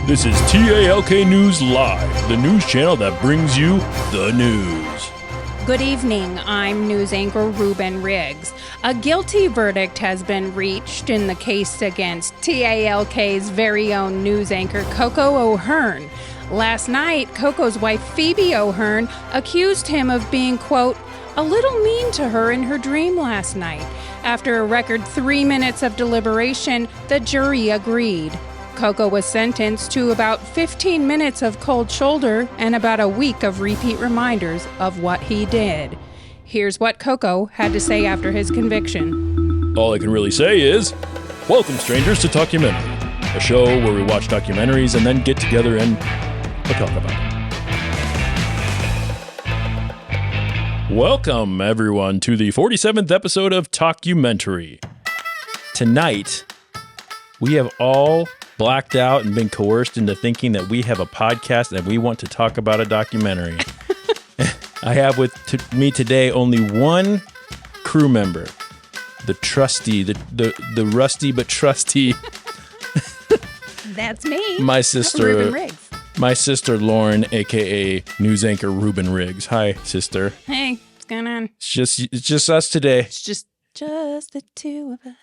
This is TALK News Live, the news channel that brings you the news. Good evening, I'm news anchor Ruben Riggs. A guilty verdict has been reached in the case against TALK's very own news anchor Coco O'Hearn. Last night, Coco's wife Phoebe O'Hearn accused him of being, quote, a little mean to her in her dream last night. After a record 3 minutes of deliberation, the jury agreed. Coco was sentenced to about 15 minutes of cold shoulder and about a week of repeat reminders of what he did. Here's what Coco had to say after his conviction. All I can really say is, welcome strangers to Talkumentary, a show where we watch documentaries and then get together and talk about it. Welcome everyone to the 47th episode of Talkumentary. Tonight, we have all blacked out and been coerced into thinking that we have a podcast and we want to talk about a documentary. I have with me today only one crew member, the trusty, the rusty but trusty. That's me. My sister, Ruben Riggs. My sister Lauren, aka news anchor Ruben Riggs. Hi, sister. Hey, what's going on? It's just us today. It's just the two of us.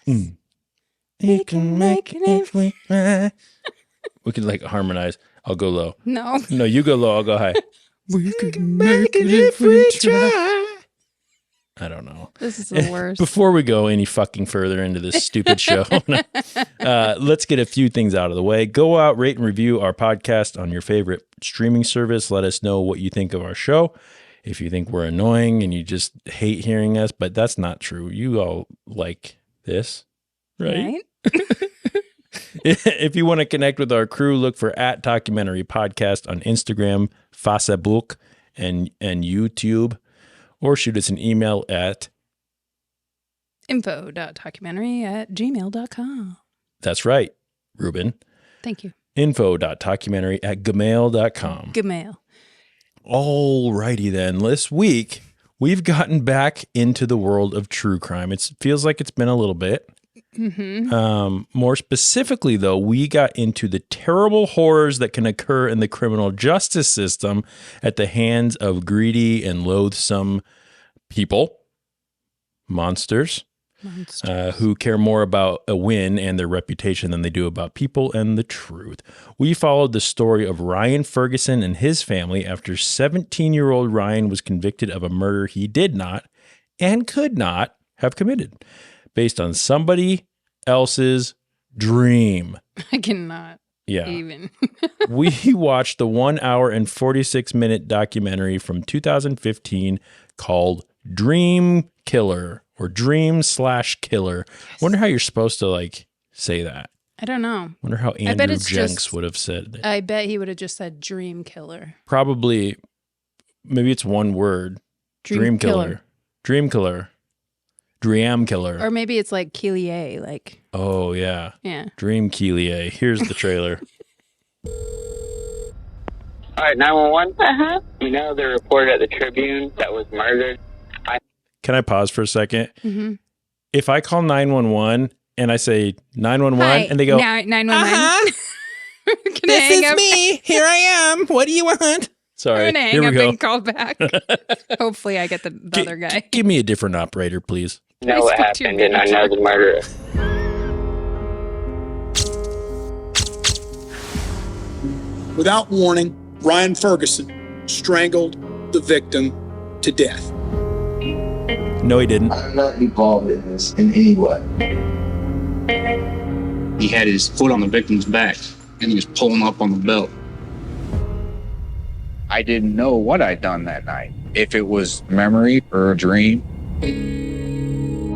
We can make it if we try. We could like harmonize. I'll go low. No, you go low. I'll go high. we can make it if we try. I don't know. This is the worst. Before we go any fucking further into this stupid show, let's get a few things out of the way. Go out, rate, and review our podcast on your favorite streaming service. Let us know what you think of our show. If you think we're annoying and you just hate hearing us, but that's not true. You all like this. Right? If you want to connect with our crew, look for @Talkumentary Podcast on Instagram, Facebook, and YouTube, or shoot us an email at info.talkumentary@gmail.com. That's right, Ruben. Thank you. info.talkumentary@gmail.com. Gmail. All righty then. This week, we've gotten back into the world of true crime. It feels like it's been a little bit. Mm-hmm. More specifically, though, we got into the terrible horrors that can occur in the criminal justice system at the hands of greedy and loathsome people, monsters. Who care more about a win and their reputation than they do about people and the truth. We followed the story of Ryan Ferguson and his family after 17-year-old Ryan was convicted of a murder he did not and could not have committed, based on somebody else's dream. I cannot even. We watched the 1 hour and 46-minute documentary from 2015 called Dream Killer or Dream/Killer. Yes. Wonder how you're supposed to like say that. I don't know. Wonder how Andrew Jenks would have said it. I bet he would have just said Dream Killer. Probably, maybe it's one word. Dream Killer. Dream Killer. Dream Killer. Or maybe it's like Keelier, like. Oh, yeah. Yeah. Dream Keelier. Here's the trailer. All right, 911? Uh-huh. You know the reporter at the Tribune that was murdered? Can I pause for a second? Mm-hmm. If I call 911 and I say 911 Hi, and they go, 911. Uh-huh. This is me. Here I am. What do you want? Sorry. I'm going to hang up and call back. Hopefully I get the other guy. Give me a different operator, please. I know what happened, and I know the murderer. Without warning, Ryan Ferguson strangled the victim to death. No, he didn't. I'm not involved in this in any way. He had his foot on the victim's back, and he was pulling up on the belt. I didn't know what I'd done that night, if it was memory or a dream.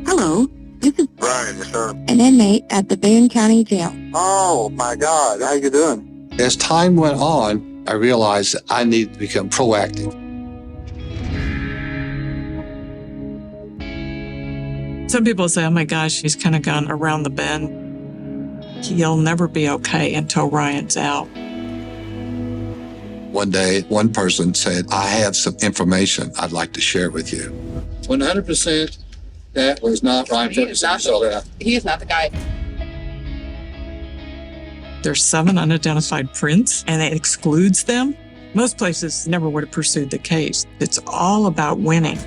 Hello, this is Ryan, sir. An inmate at the Boone County Jail. Oh, my God. How you doing? As time went on, I realized that I needed to become proactive. Some people say, oh my gosh, he's kind of gone around the bend. He'll never be okay until Ryan's out. One day, one person said, I have some information I'd like to share with you. 100% that was not Ryan Ferguson. He is not the guy. There's 7 unidentified prints, and it excludes them. Most places never would have pursued the case. It's all about winning.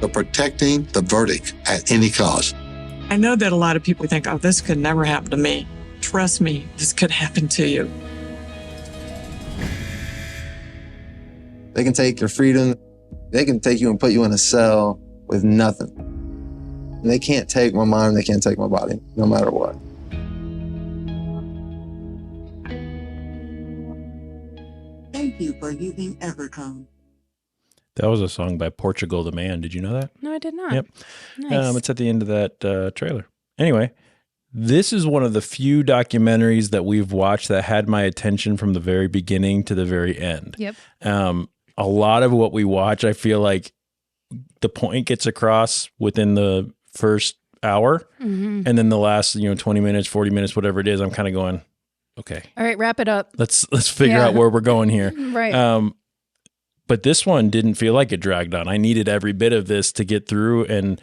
But protecting the verdict at any cost. I know that a lot of people think, oh, this could never happen to me. Trust me, this could happen to you. They can take your freedom. They can take you and put you in a cell with nothing. And they can't take my mind. They can't take my body, no matter what. Thank you for using Evercom. That was a song by Portugal the Man. Did you know that? No, I did not. Yep. Nice. It's at the end of that trailer. Anyway, this is one of the few documentaries that we've watched that had my attention from the very beginning to the very end. Yep. A lot of what we watch, I feel like the point gets across within the first hour. Mm-hmm. And then the last, 20 minutes, 40 minutes, whatever it is, I'm kind of going, okay. All right, wrap it up. Let's figure out where we're going here. Right. But this one didn't feel like it dragged on. I needed every bit of this to get through. And,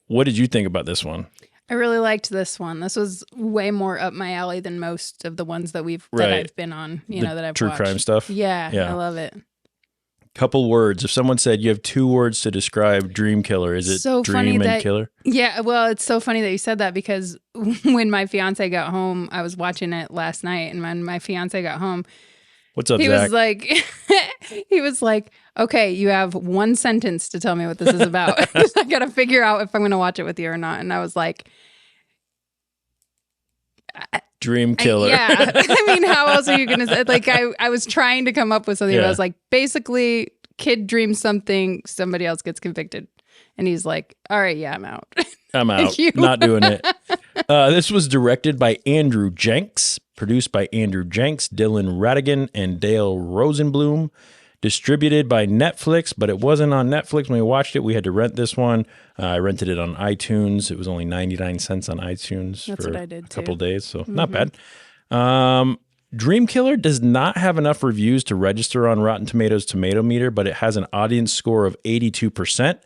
what did you think about this one? I really liked this one. This was way more up my alley than most of the ones that that I've been on, that I've true watched. crime stuff. Yeah, I love it. Couple words. If someone said you have 2 words to describe Dream Killer, is it so dream and killer? Yeah, well, it's so funny that you said that because when my fiance got home, I was watching it last night, and when my fiance got home, what's up, he Zach? was like, okay, you have 1 sentence to tell me what this is about. I got to figure out if I'm going to watch it with you or not. And I was like, Dream Killer. Yeah. I mean, how else are you going to say? Like, I was trying to come up with something. But I was like, basically, kid dreams something, somebody else gets convicted. And he's like, all right, yeah, I'm out. I'm out. Not doing it. This was directed by Andrew Jenks, produced by Andrew Jenks, Dylan Radigan, and Dale Rosenblum. Distributed by Netflix, but it wasn't on Netflix when we watched it. We had to rent this one. I rented it on iTunes. It was only 99 cents on iTunes for a couple days, so not bad. Dream Killer does not have enough reviews to register on Rotten Tomatoes Tomato Meter, but it has an audience score of 82%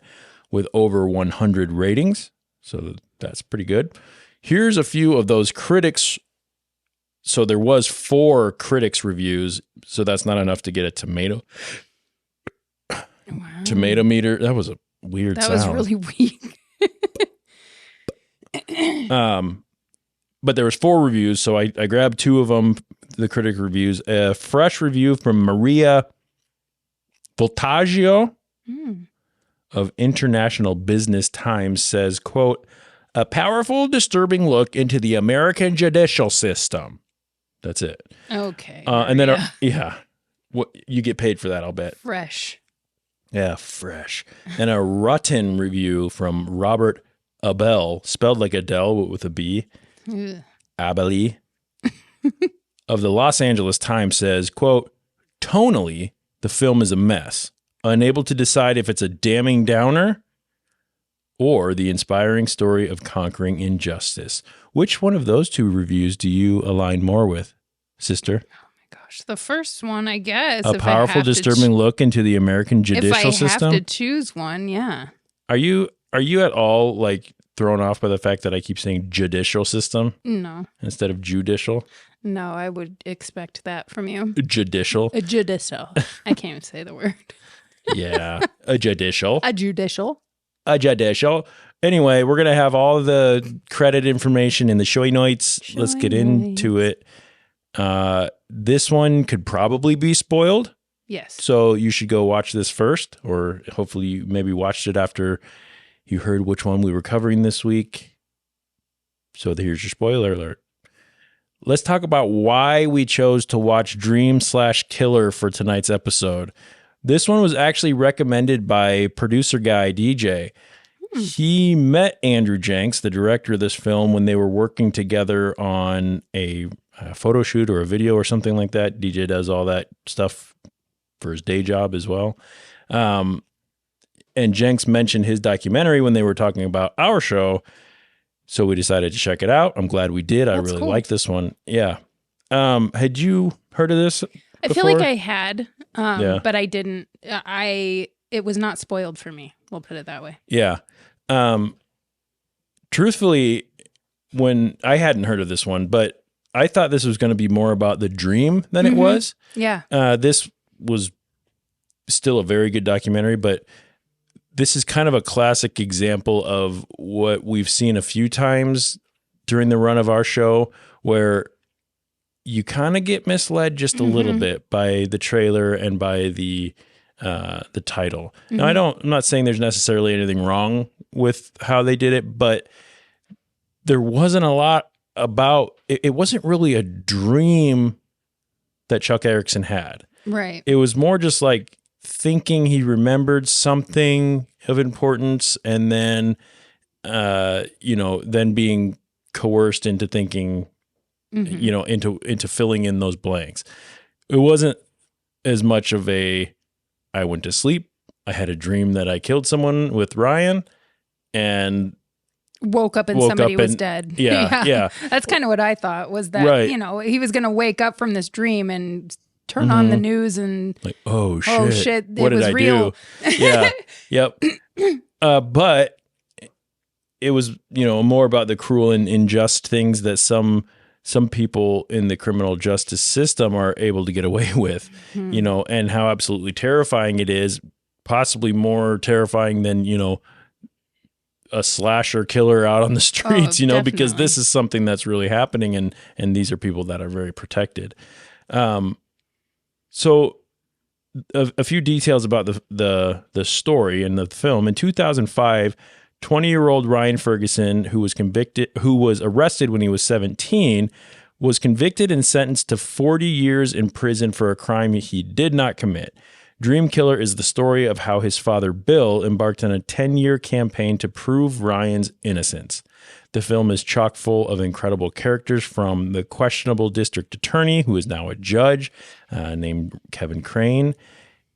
with over 100 ratings, so that's pretty good. Here's a few of those critics. So there was 4 critics reviews, so that's not enough to get a tomato meter. That was a weird sound. That was really weak. But there was 4 reviews, so I grabbed 2 of them, the critic reviews. A fresh review from Maria Voltaggio of International Business Times says, quote, a powerful, disturbing look into the American judicial system. That's it. Okay. And then, what you get paid for that, I'll bet. Fresh. Yeah, fresh. And a rotten review from Robert Abel, spelled like Adele with a B. Abeli. Of the Los Angeles Times says, quote, tonally, the film is a mess. Unable to decide if it's a damning downer or the inspiring story of conquering injustice. Which one of those 2 reviews do you align more with, sister? Oh my gosh. The first one, I guess. A powerful, disturbing look into the American judicial system? If I have to choose one, yeah. Are you at all like thrown off by the fact that I keep saying judicial system? No. Instead of judicial? No, I would expect that from you. Judicial? A judicial. I can't even say the word. Yeah. A judicial. A judicial. A judicial. Anyway, we're going to have all the credit information in the show notes. Let's get into it. This one could probably be spoiled. Yes. So you should go watch this first, or hopefully you maybe watched it after you heard which one we were covering this week. So here's your spoiler alert. Let's talk about why we chose to watch Dream/Killer for tonight's episode. This one was actually recommended by producer guy DJ. He met Andrew Jenks, the director of this film, when they were working together on a photo shoot or a video or something like that. DJ does all that stuff for his day job as well. And Jenks mentioned his documentary when they were talking about our show. So we decided to check it out. I'm glad we did. I really like this one. Yeah. Had you heard of this before? I feel like I had, but I didn't. It was not spoiled for me. We'll put it that way. Yeah. Truthfully, when I hadn't heard of this one, but I thought this was going to be more about the dream than it was. Yeah. This was still a very good documentary, but this is kind of a classic example of what we've seen a few times during the run of our show, where you kind of get misled just a little bit by the trailer and by the title. Now, I'm not saying there's necessarily anything wrong with how they did it, but there wasn't a lot about it. It wasn't really a dream that Chuck Erickson had. Right. It was more just like thinking he remembered something of importance, and then, then being coerced into thinking, into filling in those blanks. It wasn't as much of I went to sleep, I had a dream that I killed someone with Ryan, and woke up and somebody was dead. Yeah. That's kind of what I thought, was that, he was going to wake up from this dream and turn on the news and like, oh shit, what did I real. Do? Yeah. Yep. But it was, more about the cruel and unjust things that some people in the criminal justice system are able to get away with, and how absolutely terrifying it is, possibly more terrifying than, a slasher killer out on the streets, because this is something that's really happening, and these are people that are very protected. So a few details about the story in the film. In 2005, 20-year-old Ryan Ferguson, who was arrested when he was 17, was convicted and sentenced to 40 years in prison for a crime he did not commit. Dream Killer is the story of how his father, Bill, embarked on a 10-year campaign to prove Ryan's innocence. The film is chock full of incredible characters, from the questionable district attorney, who is now a judge, named Kevin Crane,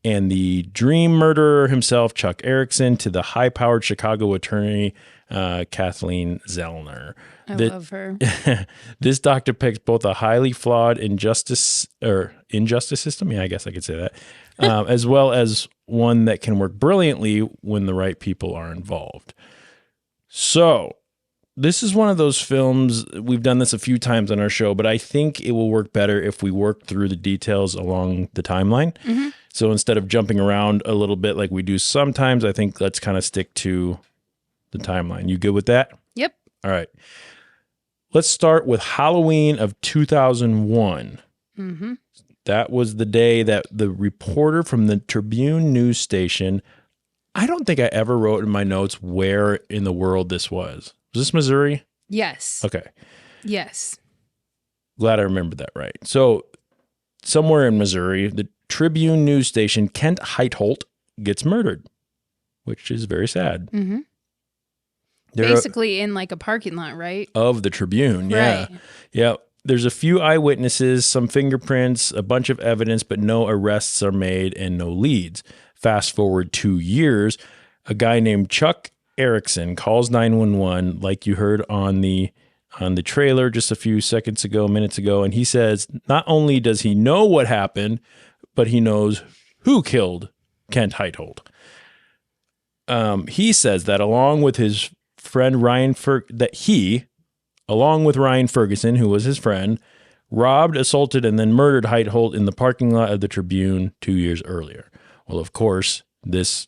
and the dream murderer himself, Chuck Erickson, to the high-powered Chicago attorney, Kathleen Zellner. I love her. This doc depicts both a highly flawed injustice system, I guess I could say that, as well as one that can work brilliantly when the right people are involved. So this is one of those films, we've done this a few times on our show, but I think it will work better if we work through the details along the timeline. So instead of jumping around a little bit like we do sometimes, I think let's kind of stick to the timeline. You good with that? Yep. All right. Let's start with Halloween of 2001. That was the day that the reporter from the Tribune news station, I don't think I ever wrote in my notes where in the world this was. Was this Missouri? Yes. Okay. Yes. Glad I remembered that right. So somewhere in Missouri, the Tribune news station, Kent Heitholt, gets murdered, which is very sad. Basically in like a parking lot, right? Of the Tribune, yeah. Right. Yeah. There's a few eyewitnesses, some fingerprints, a bunch of evidence, but no arrests are made and no leads. Fast forward 2 years, a guy named Chuck Erickson calls 911, like you heard on the trailer just a few minutes ago, and he says not only does he know what happened, but he knows who killed Kent Heitholt. He says that along with his friend Ryan along with Ryan Ferguson, who was his friend, robbed, assaulted, and then murdered Heitholt in the parking lot of the Tribune 2 years earlier. Well, of course, this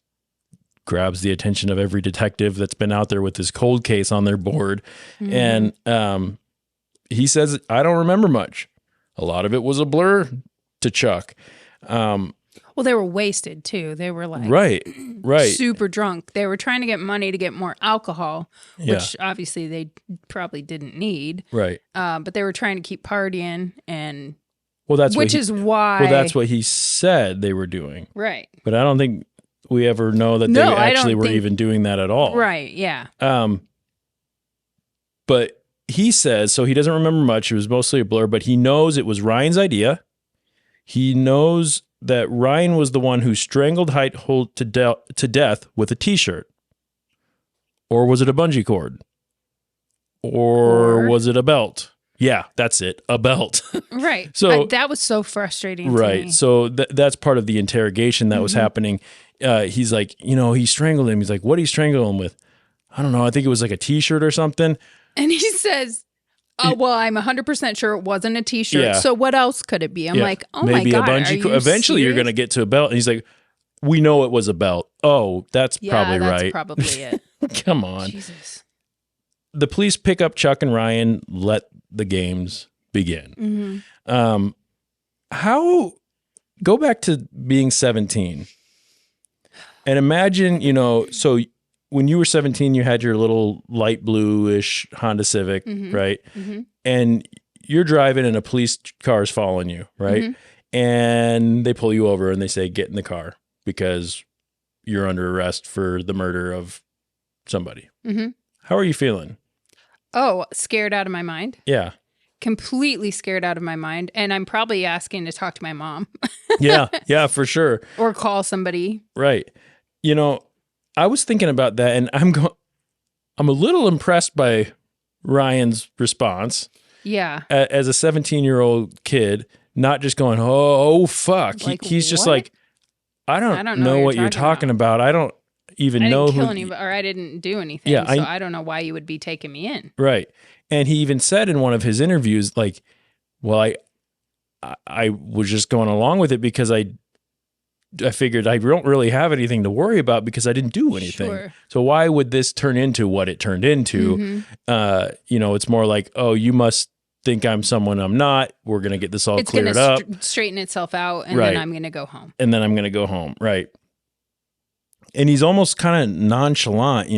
grabs the attention of every detective that's been out there with this cold case on their board. And he says, I don't remember much. A lot of it was a blur to Chuck. Well, they were wasted too. They were like right, super drunk. They were trying to get money to get more alcohol, which obviously they probably didn't need. Right. But they were trying to keep partying, and that's what he said they were doing. Right. But I don't think we ever know that they actually were even doing that at all. Right. Yeah. But he says, so he doesn't remember much. It was mostly a blur, but he knows it was Ryan's idea. He knows that Ryan was the one who strangled Heitholt to death with a T-shirt. Or was it a bungee cord? Or was it a belt? Yeah, that's it. A belt. Right. So that was so frustrating. Right. To me. So that's part of the interrogation that was happening. He's like, he strangled him. He's like, what did he strangle him with? I don't know. I think it was like a T-shirt or something. And he says, Oh, well, I'm 100% sure it wasn't a t-shirt. Yeah. So what else could it be? I'm like, oh maybe my God. a bungee cord. Eventually you're going to get to a belt. And he's like, we know it was a belt. Oh, that's probably that's right. probably it. Come on. Jesus. The police pick up Chuck and Ryan, let the games begin. Go back to being 17 and imagine, so when you were 17, you had your little light bluish Honda Civic, right? And you're driving and a police car is following you, right? And they pull you over and they say, get in the car because you're under arrest for the murder of somebody. How are you feeling? Oh, scared out of my mind. Yeah. Completely scared out of my mind. And I'm probably asking to talk to my mom. Yeah, for sure. Or call somebody. Right. I was thinking about that and I'm a little impressed by Ryan's response. Yeah. As a 17-year-old kid, not just going, oh fuck. Like, He's just what? like, I don't know what you're talking about. I don't even know didn't who. kill anybody, or I didn't do anything. Yeah, so I don't know why you would be taking me in. Right. And he even said in one of his interviews, like, well, I was just going along with it because I figured I don't really have anything to worry about because I didn't do anything. Sure. So why would this turn into what it turned into? It's more like, oh, you must think I'm someone I'm not. We're going to get this all cleared up. It's going to straighten itself out, and then I'm going to go home. And then I'm going to go home. Right. And he's almost kind of nonchalant,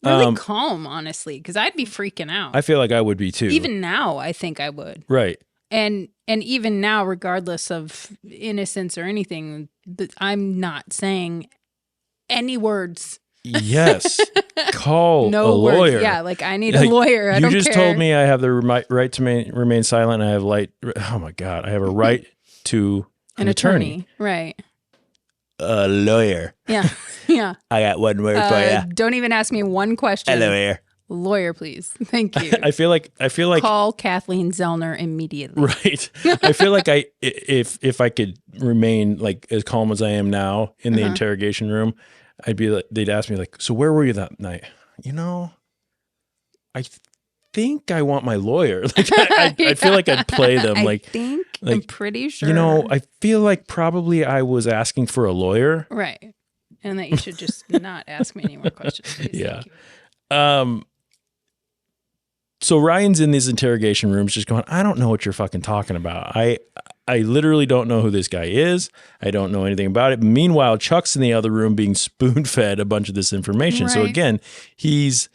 Really calm, honestly, because I'd be freaking out. I feel like I would be too. Even now, I think I would. Right. And even now, regardless of innocence or anything, I'm not saying any words. Yes. Call no a lawyer. Words. Yeah, like I need a lawyer. I don't care. You just told me I have the right to remain silent. I have oh my God. I have a right to an attorney. Right. A lawyer. Yeah. Yeah. I got one word for you. Don't even ask me one question. A lawyer. Lawyer, please. Thank you. I feel like call Kathleen Zellner immediately. Right. I feel like if I could remain like as calm as I am now in the interrogation room, I'd be like, they'd ask me like, so where were you that night? I think I want my lawyer. Like I feel like I'd play them. I'm pretty sure. I feel like probably I was asking for a lawyer. Right. And that you should just not ask me any more questions. Please. Yeah. So Ryan's in these interrogation rooms just going, I don't know what you're fucking talking about. I literally don't know who this guy is. I don't know anything about it. Meanwhile, Chuck's in the other room being spoon-fed a bunch of this information. Right. So again, he's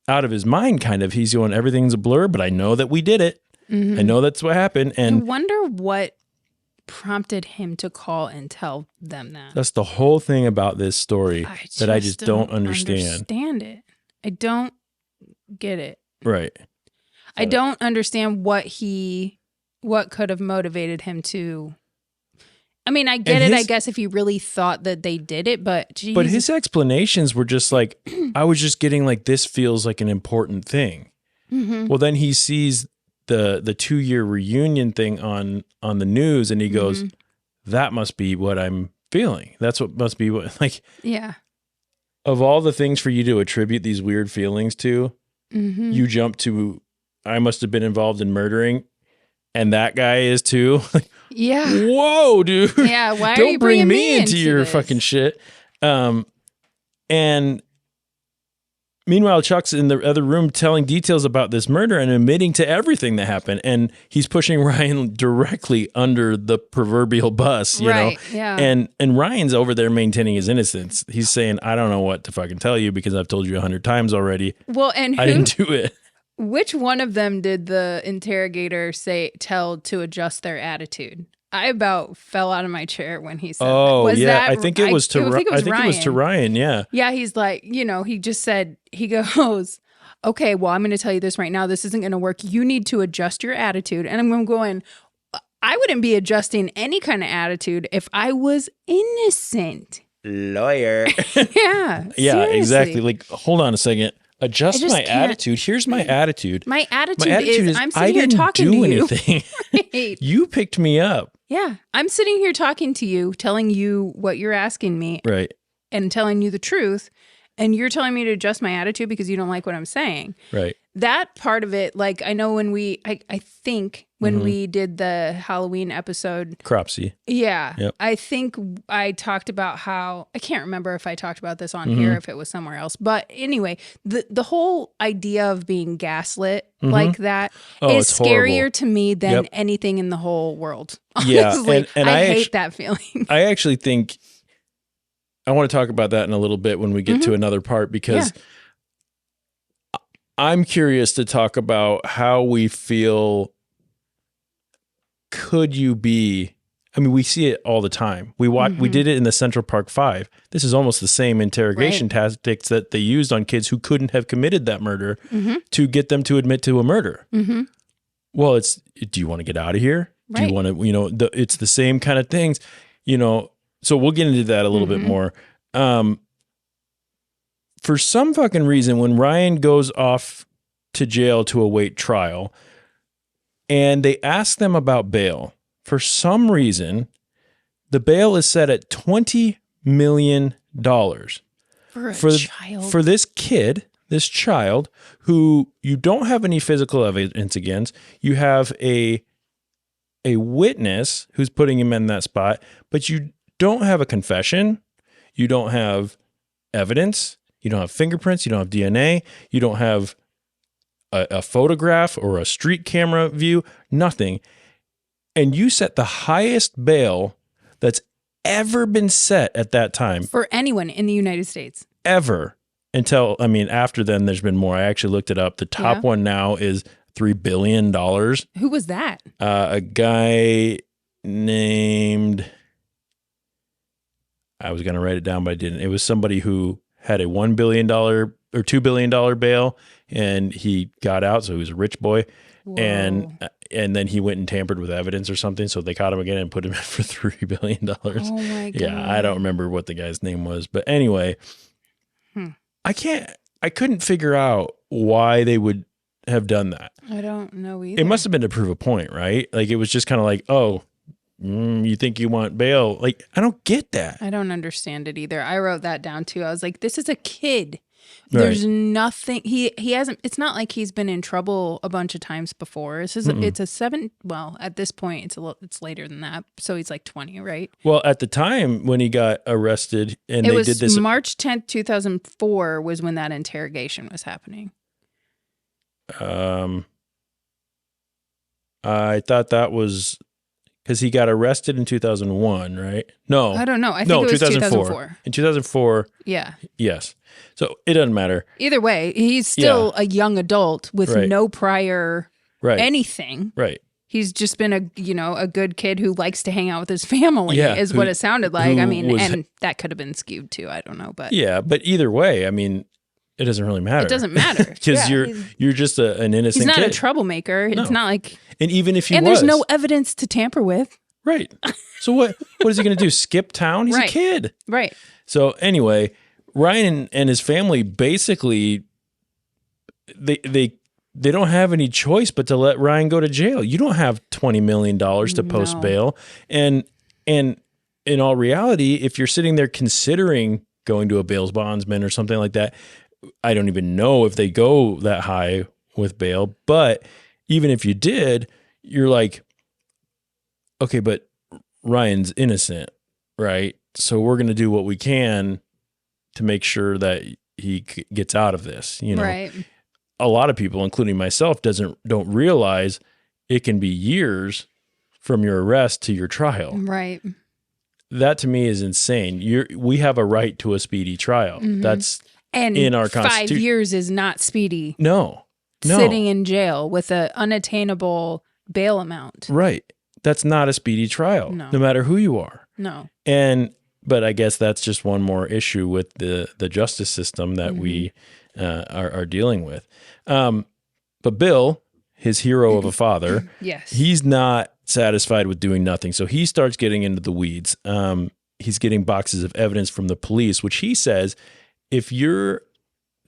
out of his mind kind of. He's going, everything's a blur, but I know that we did it. I know that's what happened. And I wonder what prompted him to call and tell them that. That's the whole thing about this story that I just don't understand it. I don't get it. Right. I don't understand what could have motivated him to. I mean, I get it, I guess, if he really thought that they did it, but geez. But his explanations were just like, I was just getting like, this feels like an important thing. Well, then he sees the 2-year reunion thing on the news and he goes, that must be what I'm feeling. That's what must be what, like, yeah. Of all the things for you to attribute these weird feelings to, you jump to, I must have been involved in murdering, and that guy is too. Yeah. Whoa, dude. Yeah. Why don't are you bring me into your this? fucking shit. And meanwhile, Chuck's in the other room telling details about this murder and admitting to everything that happened. And he's pushing Ryan directly under the proverbial bus, you know? Yeah. And Ryan's over there maintaining his innocence. He's saying, I don't know what to fucking tell you because I've told you 100 times already. Well, and I didn't do it. Which one of them did the interrogator tell to adjust their attitude? I about fell out of my chair when he said that. Yeah. I think it was to Ryan. Yeah. Yeah. He's like, he just said, he goes, okay, well, I'm going to tell you this right now. This isn't going to work. You need to adjust your attitude. And I'm going, I wouldn't be adjusting any kind of attitude if I was innocent. Lawyer. Yeah. Yeah, exactly. Like, hold on a second. Adjust my attitude. Here's my attitude. My attitude is I'm sitting here talking to you. I didn't do anything. Right. You picked me up. Yeah. I'm sitting here talking to you, telling you what you're asking me. Right. And telling you the truth. and you're telling me to adjust my attitude because you don't like what I'm saying. Right. That part of it, like, I know when I think when we did the Halloween episode. Cropsy. Yeah. Yep. I think I talked about how, I can't remember if I talked about this on here, if it was somewhere else. But anyway, the whole idea of being gaslit like that is scarier horrible. to me than anything in the whole world. Yeah. Honestly, And I hate that feeling. I actually think I want to talk about that in a little bit when we get to another part, because I'm curious to talk about how we feel. Could you be? I mean, we see it all the time. We did it in the Central Park 5. This is almost the same interrogation tactics that they used on kids who couldn't have committed that murder to get them to admit to a murder. Well, do you want to get out of here? Right. Do you want to, it's the same kind of things, so we'll get into that a little bit more. For some fucking reason, when Ryan goes off to jail to await trial and they ask them about bail, for some reason, the bail is set at $20 million For a child. For this kid, this child, who you don't have any physical evidence against. You have a witness who's putting him in that spot, but you don't have a confession. You don't have evidence. You don't have fingerprints. You don't have DNA. You don't have a photograph or a street camera view, nothing. And you set the highest bail that's ever been set at that time. For anyone in the United States. Ever. After then, there's been more. I actually looked it up. The top one now is $3 billion. Who was that? A guy named, I was going to write it down, but I didn't. It was somebody who had a $1 billion or $2 billion bail, and he got out. So he was a rich boy. Whoa. And then he went and tampered with evidence or something. So they caught him again and put him in for $3 billion. Oh my God. Yeah. I don't remember what the guy's name was, but anyway, I couldn't figure out why they would have done that. I don't know either. It must have been to prove a point, right? Like, it was just kind of like, oh, you think you want bail? Like, I don't get that. I don't understand it either. I wrote that down too. I was like, this is a kid. There's nothing. He hasn't. It's not like he's been in trouble a bunch of times before. This is it's a 7. Well, at this point, it's later than that. So he's like 20, right? Well, at the time when he got arrested, and they did this, March 10th, 2004 was when that interrogation was happening. I thought that was because he got arrested in 2001, right? No, I don't know. I think it was 2004. In 2004, yeah, yes. So it doesn't matter. Either way, he's still a young adult with no prior anything. Right. He's just been a good kid who likes to hang out with his family is what it sounded like. I mean, and that could have been skewed too. I don't know, but but either way, I mean, it doesn't really matter. It doesn't matter because you're just an innocent. He's not kid. a troublemaker. No. It's not like, and even if he and was, there's no evidence to tamper with. Right. So what is he going to do? Skip town? He's a kid. Right. So anyway, Ryan and his family basically they don't have any choice but to let Ryan go to jail. You don't have $20 million to post bail. And in all reality, if you're sitting there considering going to a bail bondsman or something like that, I don't even know if they go that high with bail. But even if you did, you're like, okay, but Ryan's innocent, right? So we're going to do what we can to make sure that he gets out of this, Right. A lot of people, including myself, don't realize it can be years from your arrest to your trial. Right. That to me is insane. We have a right to a speedy trial. That's in our Constitution. 5 years is not speedy. No. Sitting in jail with an unattainable bail amount. Right. That's not a speedy trial, no matter who you are. No. But I guess that's just one more issue with the justice system that we are dealing with. But Bill, his hero of a father, yes, he's not satisfied with doing nothing. So he starts getting into the weeds. He's getting boxes of evidence from the police, which he says, if you're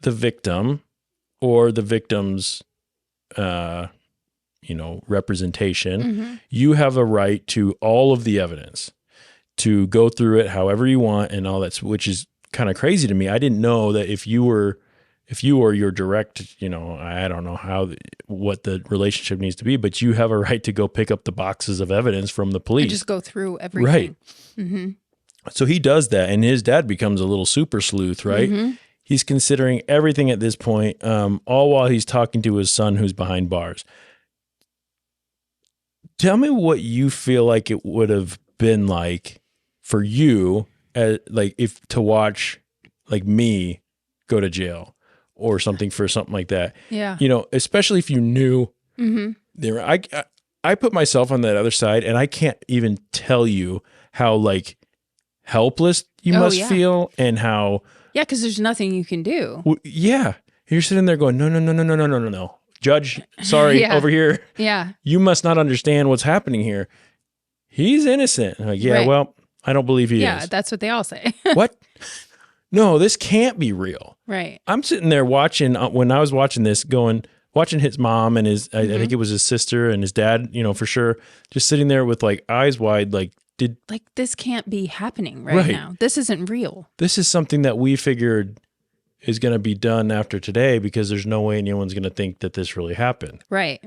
the victim or the victim's, representation, you have a right to all of the evidence, to go through it however you want and all that, which is kind of crazy to me. I didn't know that if you were your direct, I don't know what the relationship needs to be, but you have a right to go pick up the boxes of evidence from the police. And just go through everything. Right. Mm-hmm. So he does that, and his dad becomes a little super sleuth, right? Mm-hmm. He's considering everything at this point, all while he's talking to his son who's behind bars. Tell me what you feel like it would have been like for you, if to watch me go to jail or something for something like that. Yeah. Especially if you knew there. I put myself on that other side, and I can't even tell you how helpless you must feel, and how. Yeah, because there's nothing you can do. Yeah, you're sitting there going, no. Judge, sorry, over here. Yeah. You must not understand what's happening here. He's innocent. I'm like, yeah, Right. well, I don't believe he is. Yeah, that's what they all say. What? No, this can't be real. Right. I'm sitting there watching, when I was watching this, watching his mom and his, I think it was his sister and his dad, for sure, just sitting there with eyes wide, this can't be happening right now. This isn't real. This is something that we figured is going to be done after today, because there's no way anyone's going to think that this really happened. Right.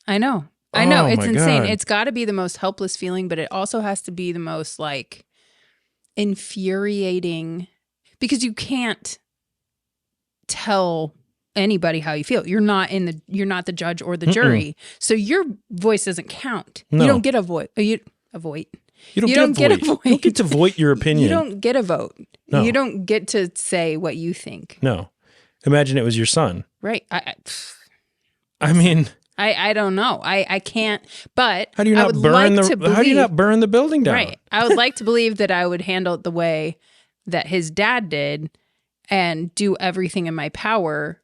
I know. It's my insane. God. It's got to be the most helpless feeling, but it also has to be the most infuriating, because you can't tell anybody how you feel. You're not the judge or the jury. So your voice doesn't count. No. You don't get a voice. You don't get a vote. You don't get to vote your opinion. You don't get a vote. No. You don't get to say what you think. No. Imagine it was your son. Right. I mean, I don't know. I can't. But how do you not burn the building down? Right. I would like to believe that I would handle it the way that his dad did, and do everything in my power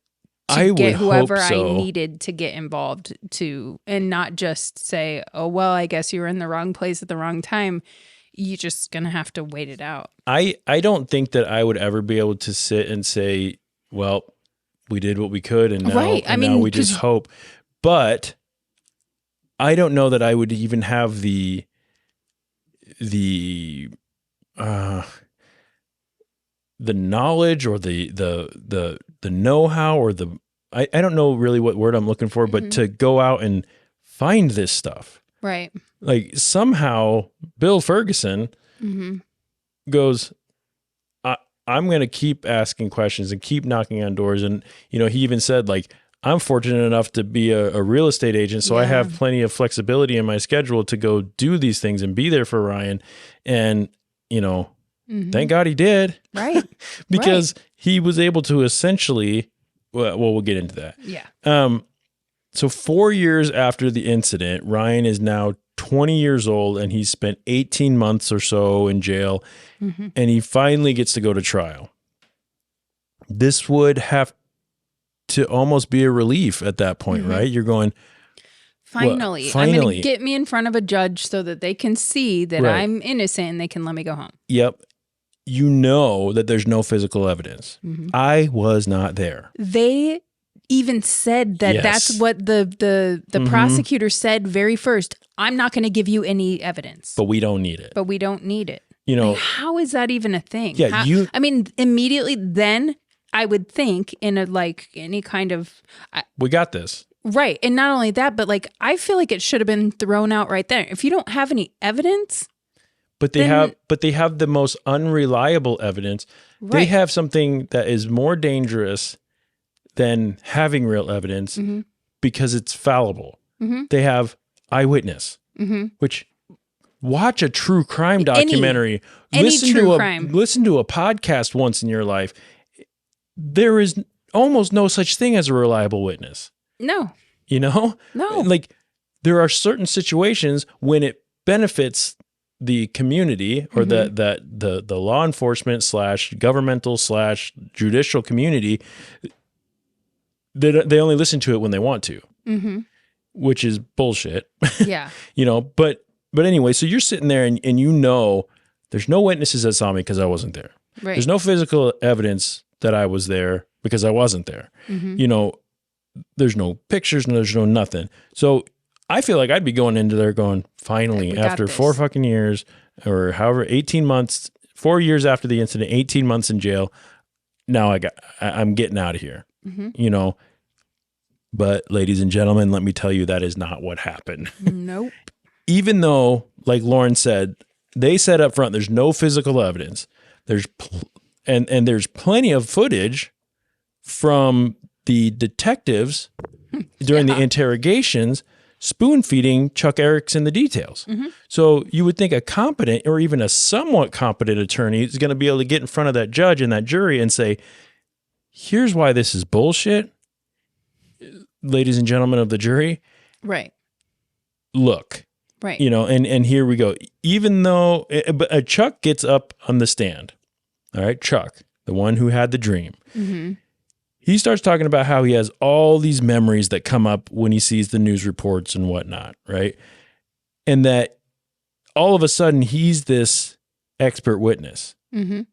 to get whoever I needed to get involved to, and not just say, oh, well, I guess you were in the wrong place at the wrong time. You're just going to have to wait it out. I don't think that I would ever be able to sit and say, well, we did what we could, and now we just hope. But I don't know that I would even have the knowledge or the know-how or I don't know really what word I'm looking for, but to go out and find this stuff. Right. Somehow Bill Ferguson goes, I'm going to keep asking questions and keep knocking on doors. And, he even said, I'm fortunate enough to be a real estate agent, so I have plenty of flexibility in my schedule to go do these things and be there for Ryan. And, thank God he did. Right. Because he was able to essentially, we'll get into that. Yeah. So 4 years after the incident, Ryan is now 20 years old, and he's spent 18 months or so in jail, and he finally gets to go to trial. This would have to almost be a relief at that point, right? You're going, finally. I'm going to get me in front of a judge so that they can see that I'm innocent and they can let me go home. Yep. You know that there's no physical evidence. I was not there. They even said that that's what the prosecutor said very first. I'm not going to give you any evidence. But we don't need it. How is that even a thing? Yeah, immediately then I would think in any kind of... we got this. Right. And not only that, but I feel like it should have been thrown out right there. If you don't have any evidence... But they have the most unreliable evidence. Right. They have something that is more dangerous than having real evidence because it's fallible. They have eyewitness, which watch a true crime documentary. Listen to a podcast once in your life. There is almost no such thing as a reliable witness. No. No. There are certain situations when it benefits the community or the law enforcement / governmental / judicial community, they only listen to it when they want to, which is bullshit. Yeah. But anyway, so you're sitting there and there's no witnesses that saw me because I wasn't there. Right. There's no physical evidence that I was there because I wasn't there. There's no pictures and there's no nothing. So I feel like I'd be going into there going, finally, after 4 fucking years or however, 18 months, 4 years after the incident, 18 months in jail. Now I'm getting out of here, you know. But ladies and gentlemen, let me tell you, that is not what happened. Nope. Even though, like Lauren said, they said up front, there's no physical evidence. There's there's plenty of footage from the detectives during the interrogations spoon feeding Chuck Erickson the details. So you would think a competent or even a somewhat competent attorney is going to be able to get in front of that judge and that jury and say, here's why this is bullshit, ladies and gentlemen of the jury. Right. Look. Right. You know, and here we go. Even though Chuck gets up on the stand, all right, Chuck, the one who had the dream, he starts talking about how he has all these memories that come up when he sees the news reports and whatnot, right? And that all of a sudden he's this expert witness.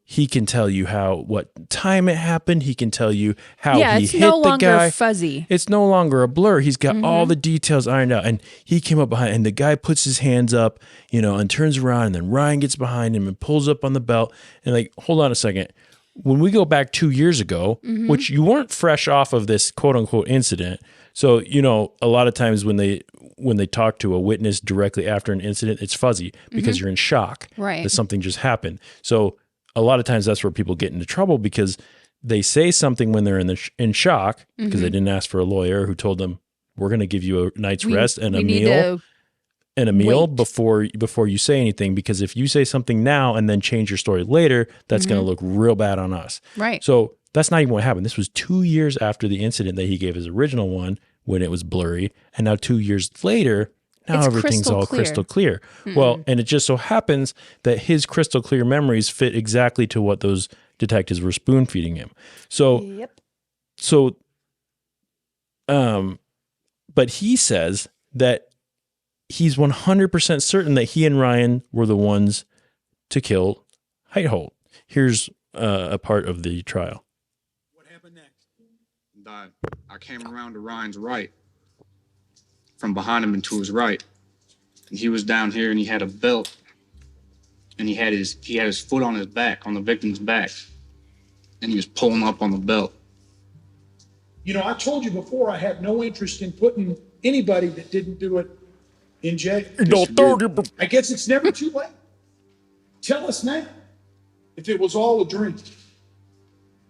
He can tell you what time it happened. He can tell you how he hit the guy. It's no longer fuzzy. It's no longer a blur. He's got all the details ironed out. And he came up behind, and the guy puts his hands up, you know, and turns around, and then Ryan gets behind him and pulls up on the belt. And like, hold on a second. When we go back 2 years ago, which you weren't fresh off of this quote unquote incident. So, you know, a lot of times when they talk to a witness directly after an incident, it's fuzzy because you're in shock that something just happened. So a lot of times that's where people get into trouble because they say something when they're in shock because they didn't ask for a lawyer who told them, we're going to give you a night's rest and a meal before you say anything, because if you say something now and then change your story later, that's going to look real bad on us. Right. So that's not even what happened. This was 2 years after the incident that he gave his original one when it was blurry. And now 2 years later, now everything's all crystal clear. Well, and it just so happens that his crystal clear memories fit exactly to what those detectives were spoon feeding him. So, but he says that he's 100% certain that he and Ryan were the ones to kill Heitholt. Here's a part of the trial. What happened next? I came around to Ryan's right, from behind him and to his right, and he was down here and he had a belt, and he had his foot on his back, on the victim's back, and he was pulling up on the belt. You know, I told you before I have no interest in putting anybody that didn't do it in jail. I guess it's never too late. Tell us now if it was all a dream.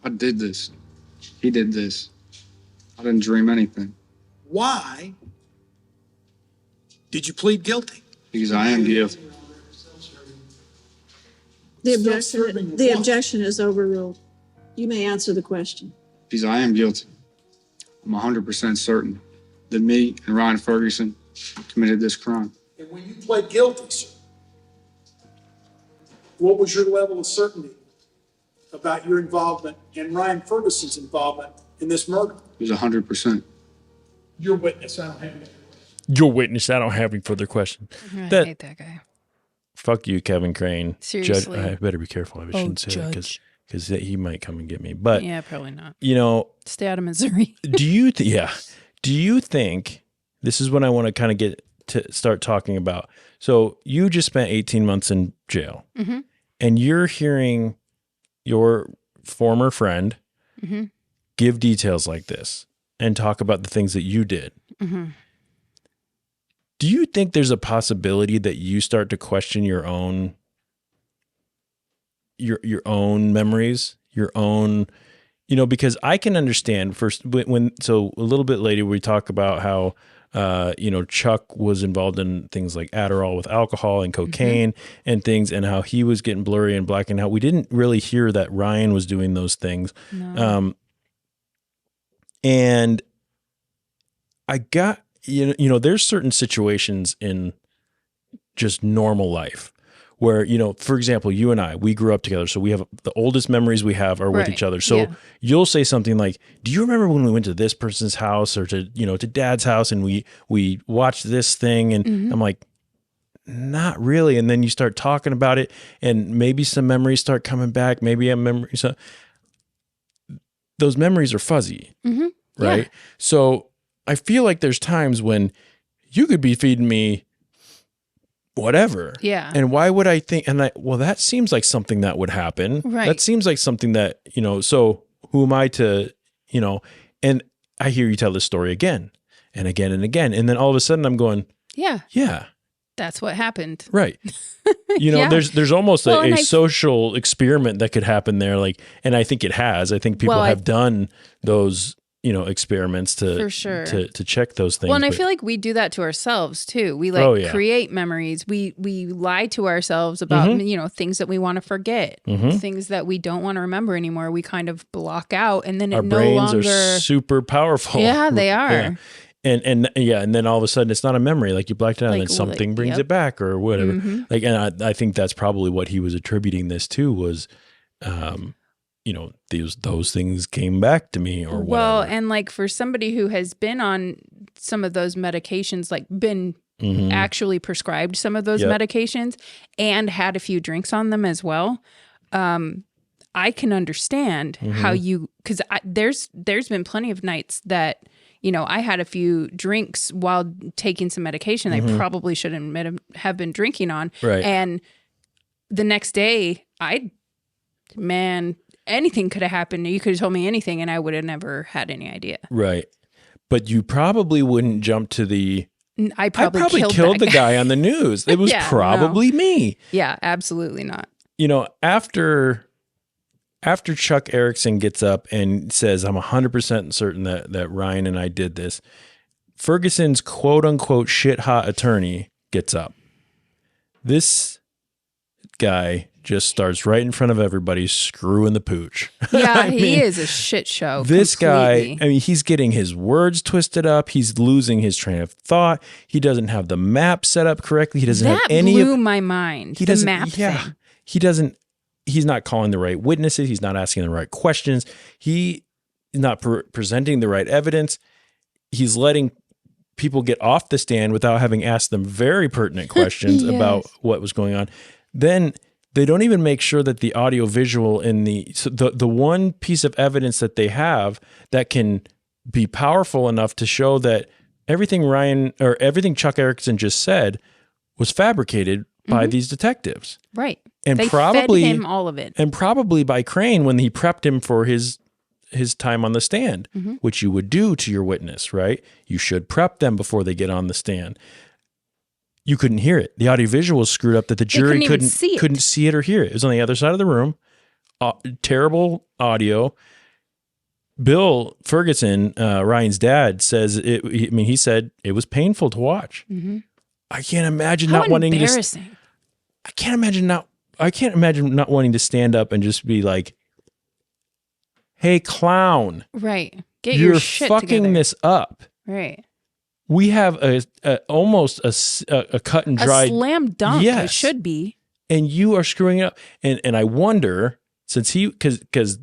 I did this. He did this. I didn't dream anything. Why did you plead guilty? Because I am guilty. The objection is overruled. You may answer the question. Because I am guilty. I'm 100% certain that me and Ryan Ferguson committed this crime. And when you pled guilty, sir, what was your level of certainty about your involvement and Ryan Ferguson's involvement in this murder? It was 100%. Your witness, I don't have any. Your witness, I don't have any further question. I hate that guy. Fuck you, Kevin Crane. Seriously. Judge, I better be careful. I shouldn't say that because he might come and get me. But yeah, probably not. You know, stay out of Missouri. Do you think this is what I want to kind of get to start talking about? So you just spent 18 months in jail, and you're hearing your former friend give details like this and talk about the things that you did. Do you think there's a possibility that you start to question your own memories, your own, you know, because I can understand first so a little bit later we talk about how, you know, Chuck was involved in things like Adderall with alcohol and cocaine and things, and how he was getting blurry and blacking out. We didn't really hear that Ryan was doing those things. No. And I got, you know, there's certain situations in just normal life where, you know, for example, you and I, we grew up together. So we have the oldest memories we have are with each other. So you'll say something like, do you remember when we went to this person's house or to, you know, to Dad's house and we watched this thing? And I'm like, not really. And then you start talking about it and maybe some memories start coming back. Maybe a memory. So those memories are fuzzy, right? Yeah. So I feel like there's times when you could be feeding me whatever. Yeah. And why would I think, well, that seems like something that would happen. Right. That seems like something that, so who am I to, and I hear you tell this story again and again and again. And then all of a sudden I'm going, yeah, that's what happened. right. Yeah. There's almost a social experiment that could happen there. Like, and I think it has, I think people have done those, experiments to, for sure. to check those things. Well, and I feel like we do that to ourselves too. We create memories. We lie to ourselves about, things that we want to forget, things that we don't want to remember anymore. We kind of block out, and then our brains are super powerful. Yeah, they are. Yeah. And then all of a sudden it's not a memory, like you blacked out, and then something brings it back or whatever. Like, and I think that's probably what he was attributing this to was, those things came back to me or whatever. Well, and like for somebody who has been on some of those medications, like been actually prescribed some of those medications and had a few drinks on them as well, I can understand how because there's been plenty of nights that, I had a few drinks while taking some medication I probably shouldn't have been drinking on. Right. And the next day, anything could have happened. You could have told me anything and I would have never had any idea. Right. But you probably wouldn't jump to I probably killed the guy on the news. It was probably me. Yeah, absolutely not. After Chuck Erickson gets up and says, I'm 100% certain that Ryan and I did this, Ferguson's quote unquote shit hot attorney gets up. This guy just starts right in front of everybody screwing the pooch. Yeah, he is a shit show. This completely. guy, he's getting his words twisted up. He's losing his train of thought. He doesn't have the map set up correctly. He doesn't have any blew my mind. The map thing. He's not calling the right witnesses. He's not asking the right questions. He is not presenting the right evidence. He's letting people get off the stand without having asked them very pertinent questions about what was going on. Then they don't even make sure that the audio visual in the one piece of evidence that they have that can be powerful enough to show that everything Chuck Erickson just said was fabricated by these detectives. Right. And they probably fed him all of it. And probably by Crane when he prepped him for his time on the stand, which you would do to your witness, right? You should prep them before they get on the stand. You couldn't hear it. The audiovisual was screwed up that the jury couldn't see it or hear it. It was on the other side of the room. Terrible audio. Bill Ferguson, Ryan's dad, says he said it was painful to watch. I can't imagine not wanting to. I can't imagine not wanting to stand up and just be like, "Hey, clown! Right, get you're your shit fucking together. this up." Right. We have almost a cut and dry, a slam dunk. Yes. It should be. And you are screwing it up. And I wonder, since because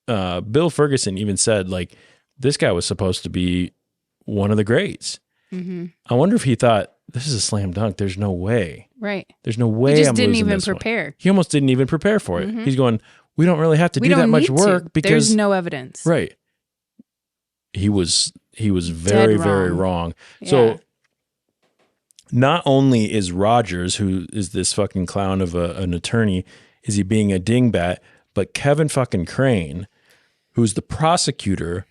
Bill Ferguson even said, like, this guy was supposed to be one of the greats. I wonder if he thought, this is a slam dunk. There's no way. Right. There's no way. He just I'm didn't losing even this prepare. One. He almost didn't even prepare for it. He's going, we don't really have to do that much work because there's no evidence. Right. He was very, very wrong. Yeah. So not only is Rogers, who is this fucking clown of an attorney, is he being a dingbat, but Kevin fucking Crane, who's the prosecutor,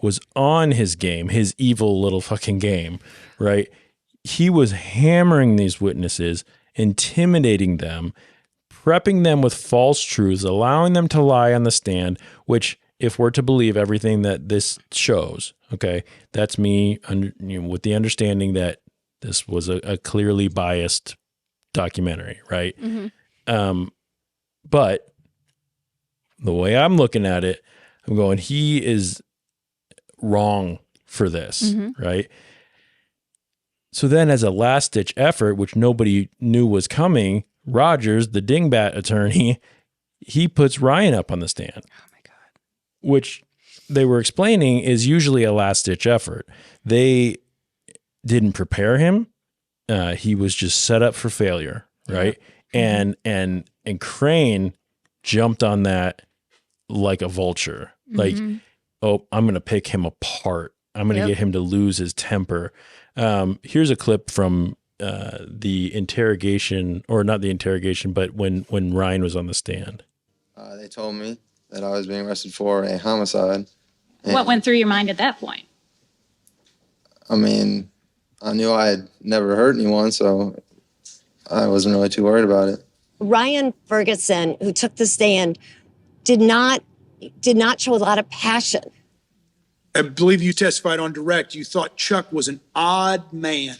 was on his game, his evil little fucking game, right? He was hammering these witnesses, intimidating them, prepping them with false truths, allowing them to lie on the stand, which, if we're to believe everything that this shows, okay, that's me with the understanding that this was a clearly biased documentary, right? But the way I'm looking at it, I'm going, he is wrong for this, right? So then as a last-ditch effort, which nobody knew was coming, Rogers, the dingbat attorney, he puts Ryan up on the stand. Oh, my God. Which they were explaining is usually a last-ditch effort. They didn't prepare him. He was just set up for failure, right? And Crane jumped on that like a vulture. Like, oh, I'm going to pick him apart. I'm going to get him to lose his temper. Here's a clip from the interrogation, or not the interrogation, but when Ryan was on the stand? They told me that I was being arrested for a homicide. What went through your mind at that point? I mean, I knew I had never hurt anyone, so I wasn't really too worried about it. Ryan Ferguson, who took the stand, did not show a lot of passion. I believe you testified on direct. You thought Chuck was an odd man.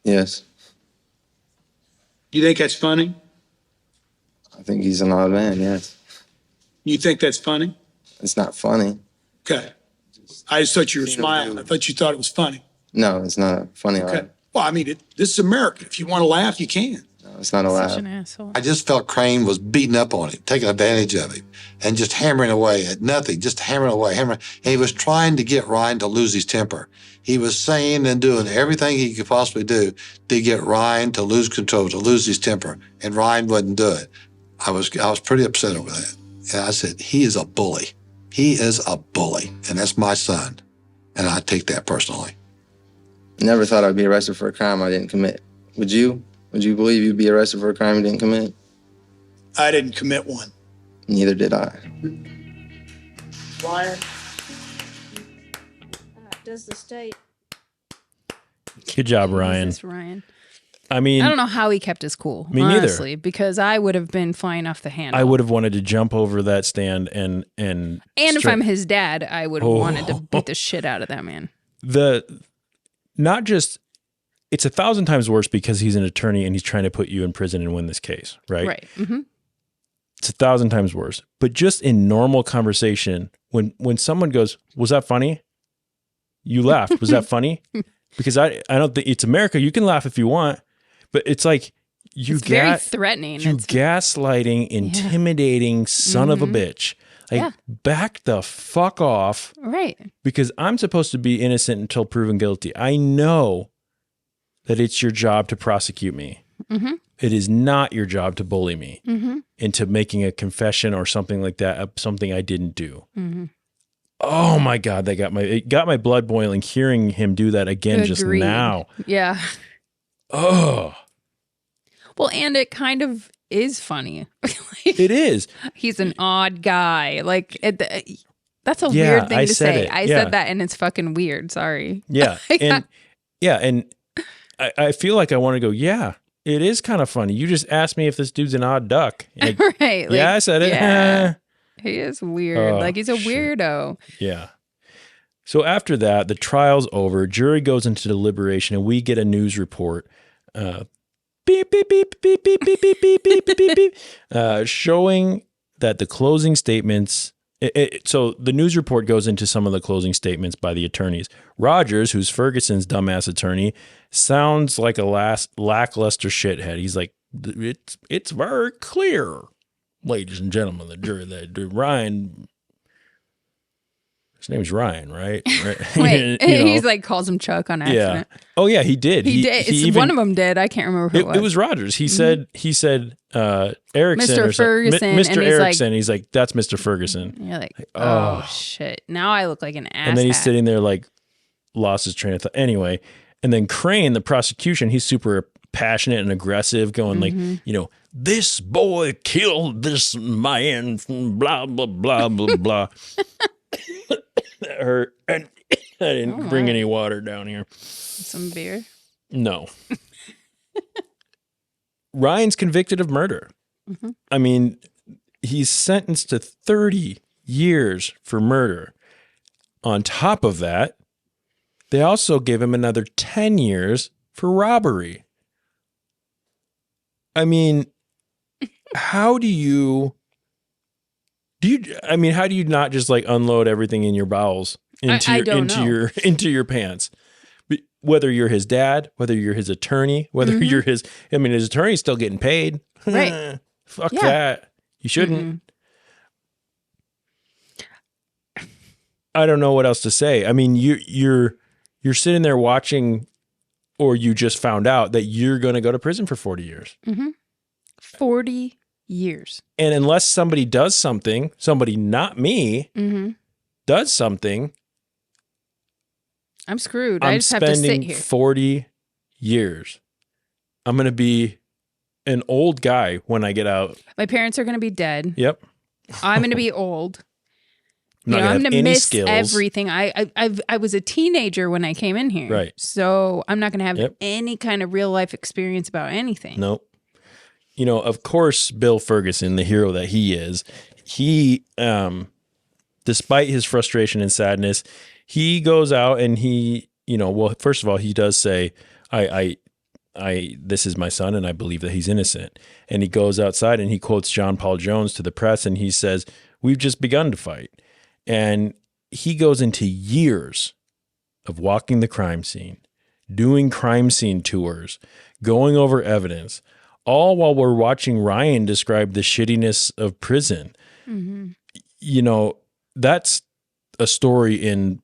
Yes. You think that's funny? I think he's an odd man, yes. You think that's funny? It's not funny. Okay. I just thought you were smiling. I thought you thought it was funny. No, it's not funny. Okay. Well, I mean, this is America. If you want to laugh, you can. No, it's not a laugh. Such an asshole. I just felt Crane was beating up on him, taking advantage of him, and just hammering away at nothing, just hammering away, hammering. And he was trying to get Ryan to lose his temper. He was saying and doing everything he could possibly do to get Ryan to lose control, to lose his temper, and Ryan wouldn't do it. I was pretty upset over that. And I said, he is a bully. He is a bully, and that's my son, and I take that personally. Never thought I'd be arrested for a crime I didn't commit. Would you? Would you believe you'd be arrested for a crime you didn't commit? I didn't commit one. Neither did I. Ryan? Does the state? Good job, Ryan. Jesus, Ryan. I mean, I don't know how he kept his cool. Me neither. Honestly, because I would have been flying off the handle. I would have wanted to jump over that stand and if I'm his dad, I would have wanted to beat the shit out of that man. Not just, it's 1,000 times worse because he's an attorney and he's trying to put you in prison and win this case, right? Right. Mm-hmm. It's 1,000 times worse. But just in normal conversation, when someone goes, "Was that funny?" You laughed. Was that funny? Because I don't think it's America. You can laugh if you want, but it's like it's very threatening. You gaslighting, intimidating son of a bitch. Like, back the fuck off. Right. Because I'm supposed to be innocent until proven guilty. I know that it's your job to prosecute me. Mm-hmm. It is not your job to bully me into making a confession or something like that, something I didn't do. Mm-hmm. Oh my God, it got my blood boiling hearing him do that again just now. Yeah. Oh. Well, and it kind of is funny. It is. He's an odd guy. Like, that's a weird thing to say. I said that and it's fucking weird. Sorry. Yeah. And I feel like I want to go, yeah, it is kind of funny. You just asked me if this dude's an odd duck. Like, right. Yeah, I said it. Yeah. He is weird. Like, he's a weirdo. Yeah. So after that, the trial's over. Jury goes into deliberation, and we get a news report. Beep, beep, beep, beep, beep, beep, beep, beep, beep, beep, beep, showing that the closing statements. So the news report goes into some of the closing statements by the attorneys. Rogers, who's Ferguson's dumbass attorney, sounds like a lackluster shithead. He's like, it's very clear, ladies and gentlemen, the jury, that Ryan, his name's Ryan, right? Wait, he's like calls him Chuck on accident. Yeah. Oh yeah, he did. He did. One of them did. I can't remember who it was. It was Rogers. He said Erickson, Mr. Ferguson, Mr. Erickson. He's like, that's Mr. Ferguson. You're like, oh shit. Now I look like an ass. And then he's sitting there like lost his train of thought. Anyway, and then Crane, the prosecution, he's super passionate and aggressive, going like, this boy killed this man, blah, blah, blah, blah, blah. That hurt. And I didn't bring any water down here. Some beer? No. Ryan's convicted of murder. Mm-hmm. I mean, he's sentenced to 30 years for murder. On top of that, they also give him another 10 years for robbery. I mean, how do you not just like unload everything in your bowels into your pants? Whether you're his dad, whether you're his attorney, whether you're his attorney's still getting paid. Right. Fuck that. You shouldn't. I don't know what else to say. I mean, you're sitting there watching, or you just found out that you're going to go to prison for 40 years. 40 years. And unless somebody does something, somebody not me, does something, I'm screwed. I'm I just have to sit spending here. 40 years. I'm going to be an old guy when I get out. My parents are going to be dead. Yep. I'm going to be old. I'm not I'm going to going have to any miss skills. everything. I was a teenager when I came in here. Right. So I'm not going to have Yep. any kind of real life experience about anything. Nope. You know, of course, Bill Ferguson, the hero that he is, he, despite his frustration and sadness, he goes out and he, well, first of all, he does say, this is my son and I believe that he's innocent. And he goes outside and he quotes John Paul Jones to the press and he says, we've just begun to fight. And he goes into years of walking the crime scene, doing crime scene tours, going over evidence, all while we're watching Ryan describe the shittiness of prison. Mm-hmm. That's a story in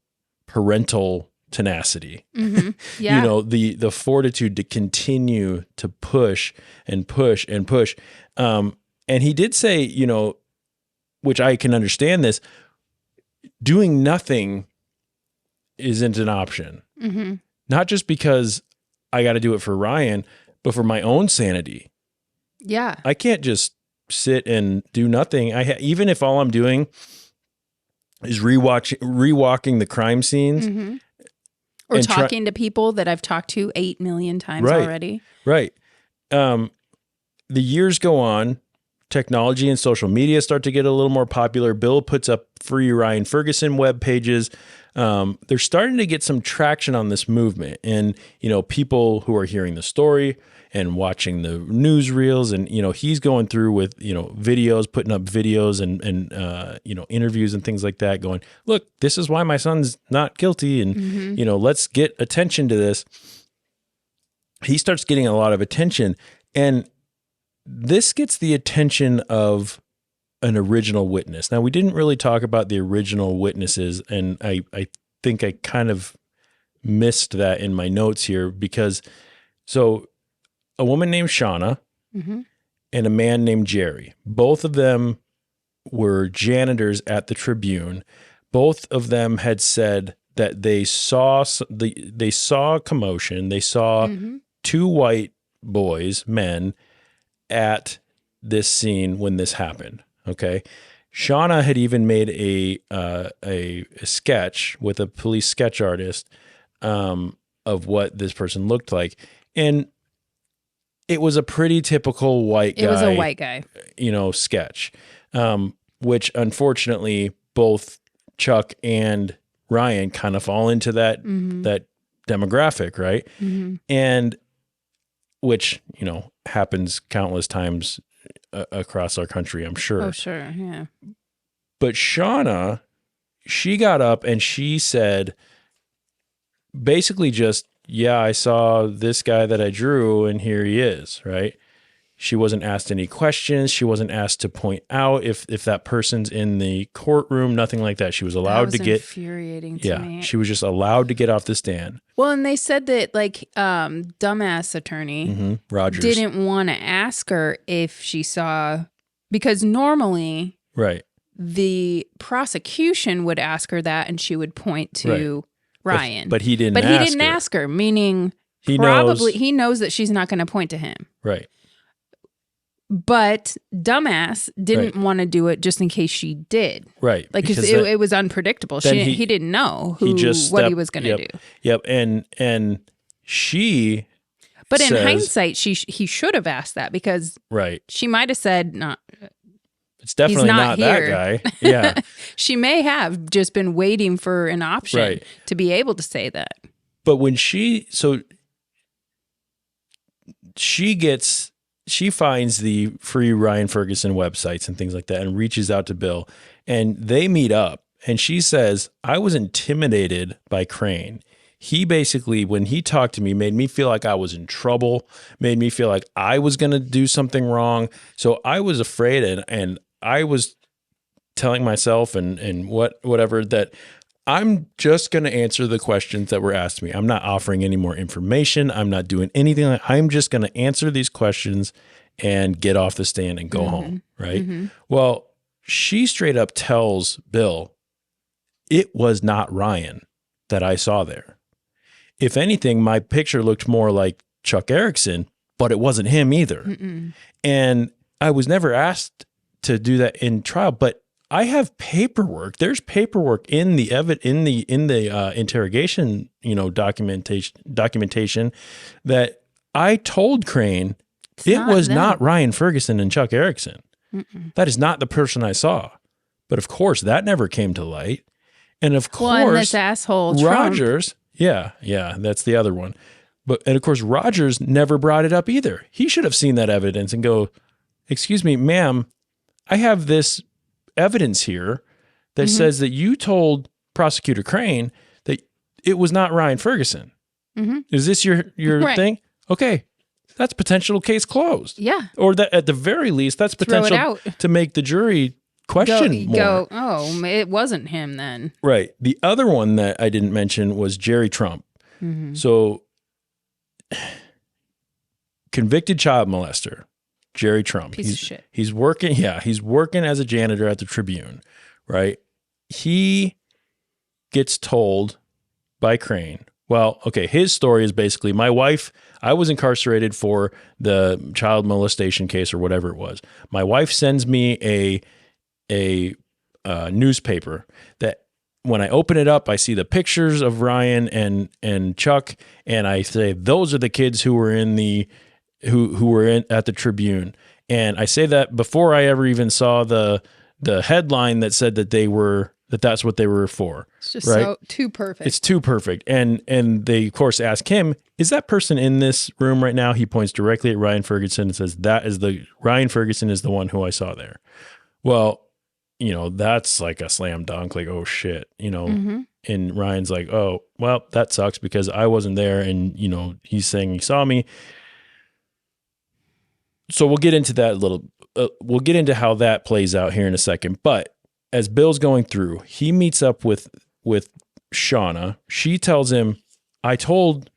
parental tenacity. Mm-hmm. Yeah. The fortitude to continue to push and push and push. And he did say, which I can understand this, doing nothing isn't an option. Mm-hmm. Not just because I got to do it for Ryan, but for my own sanity. Yeah. I can't just sit and do nothing. Even if all I'm doing is rewalking the crime scenes. Mm-hmm. Or talking to people that I've talked to 8 million times already. Right. The years go on. Technology and social media start to get a little more popular. Bill puts up free Ryan Ferguson web pages. They're starting to get some traction on this movement. And, people who are hearing the story and watching the newsreels and, he's going through with, videos, putting up videos and interviews and things like that going, look, this is why my son's not guilty. And, Mm-hmm. Let's get attention to this. He starts getting a lot of attention, and this gets the attention of an original witness. Now, we didn't really talk about the original witnesses, and I think I kind of missed that in my notes here because so a woman named Shauna Mm-hmm. and a man named Jerry, both of them were janitors at the Tribune. Both of them had said that they saw a commotion. They saw Mm-hmm. two white boys, men, at this scene when this happened. Okay. Shauna had even made a sketch with a police sketch artist of what this person looked like. And it was a pretty typical white guy. It was a white guy. Sketch, which unfortunately both Chuck and Ryan kind of fall into that, Mm-hmm. that demographic. Right. Mm-hmm. And which, happens countless times across our country, I'm sure. Oh, sure. Yeah. But Shauna, she got up and she said, basically just, yeah, I saw this guy that I drew and here he is, right? She wasn't asked any questions. She wasn't asked to point out if that person's in the courtroom, nothing like that. She was allowed to get infuriating to me. She was just allowed to get off the stand. Well, and they said that dumbass attorney Rogers didn't want to ask her if she saw, because normally the prosecution would ask her that and she would point to Ryan. But he didn't ask her, meaning he knows that she's not going to point to him. Right. But dumbass didn't want to do it just in case she did. Right. Because it was unpredictable. He didn't know what he was going to do. Yep. And she. But in hindsight, he should have asked that because she might have said, "No, it's definitely not here." That guy. Yeah. She may have just been waiting for an option to be able to say that. But when she finds the free Ryan Ferguson websites and things like that and reaches out to Bill and they meet up and she says, I was intimidated by Crane. He basically, when he talked to me, made me feel like I was in trouble, made me feel like I was going to do something wrong. So I was afraid and I was telling myself and whatever that I'm just going to answer the questions that were asked me. I'm not offering any more information. I'm not doing anything. I'm just going to answer these questions and get off the stand and go home. Right. Mm-hmm. Well, she straight up tells Bill, it was not Ryan that I saw there. If anything, my picture looked more like Chuck Erickson but it wasn't him either. Mm-mm. And I was never asked to do that in trial, but I have paperwork. There's paperwork in the interrogation, documentation that I told Crane it was not Ryan Ferguson and Chuck Erickson. Mm-mm. That is not the person I saw. But of course, that never came to light. And of course, and this asshole Rogers, yeah, that's the other one. And of course, Rogers never brought it up either. He should have seen that evidence and go, "Excuse me, ma'am, I have this evidence here that says that you told Prosecutor Crane that it was not Ryan Ferguson. Mm-hmm. Is this your right. thing? Okay, that's potential case closed. Yeah, or that at the very least, that's potential to make the jury question more. Oh, it wasn't him then. Right. The other one that I didn't mention was Jerry Trump. Mm-hmm. So, convicted child molester, Jerry Trump. Piece of shit. He's working. Yeah, he's working as a janitor at the Tribune. Right. He gets told by Crane. Well, okay. His story is basically my wife. I was incarcerated for the child molestation case or whatever it was. My wife sends me a newspaper that when I open it up, I see the pictures of Ryan and Chuck, and I say those are the kids who were in at the Tribune. And I say that before I ever even saw the headline that said that that's what they were for. It's just right? so too perfect. It's too perfect. And they of course ask him, is that person in this room right now? He points directly at Ryan Ferguson and says, Ryan Ferguson is the one who I saw there. Well, that's like a slam dunk, like, oh shit, Mm-hmm. And Ryan's like, oh, well, that sucks because I wasn't there. And, he's saying he saw me. So we'll get into that we'll get into how that plays out here in a second. But as Bill's going through, he meets up with Shauna. She tells him, I told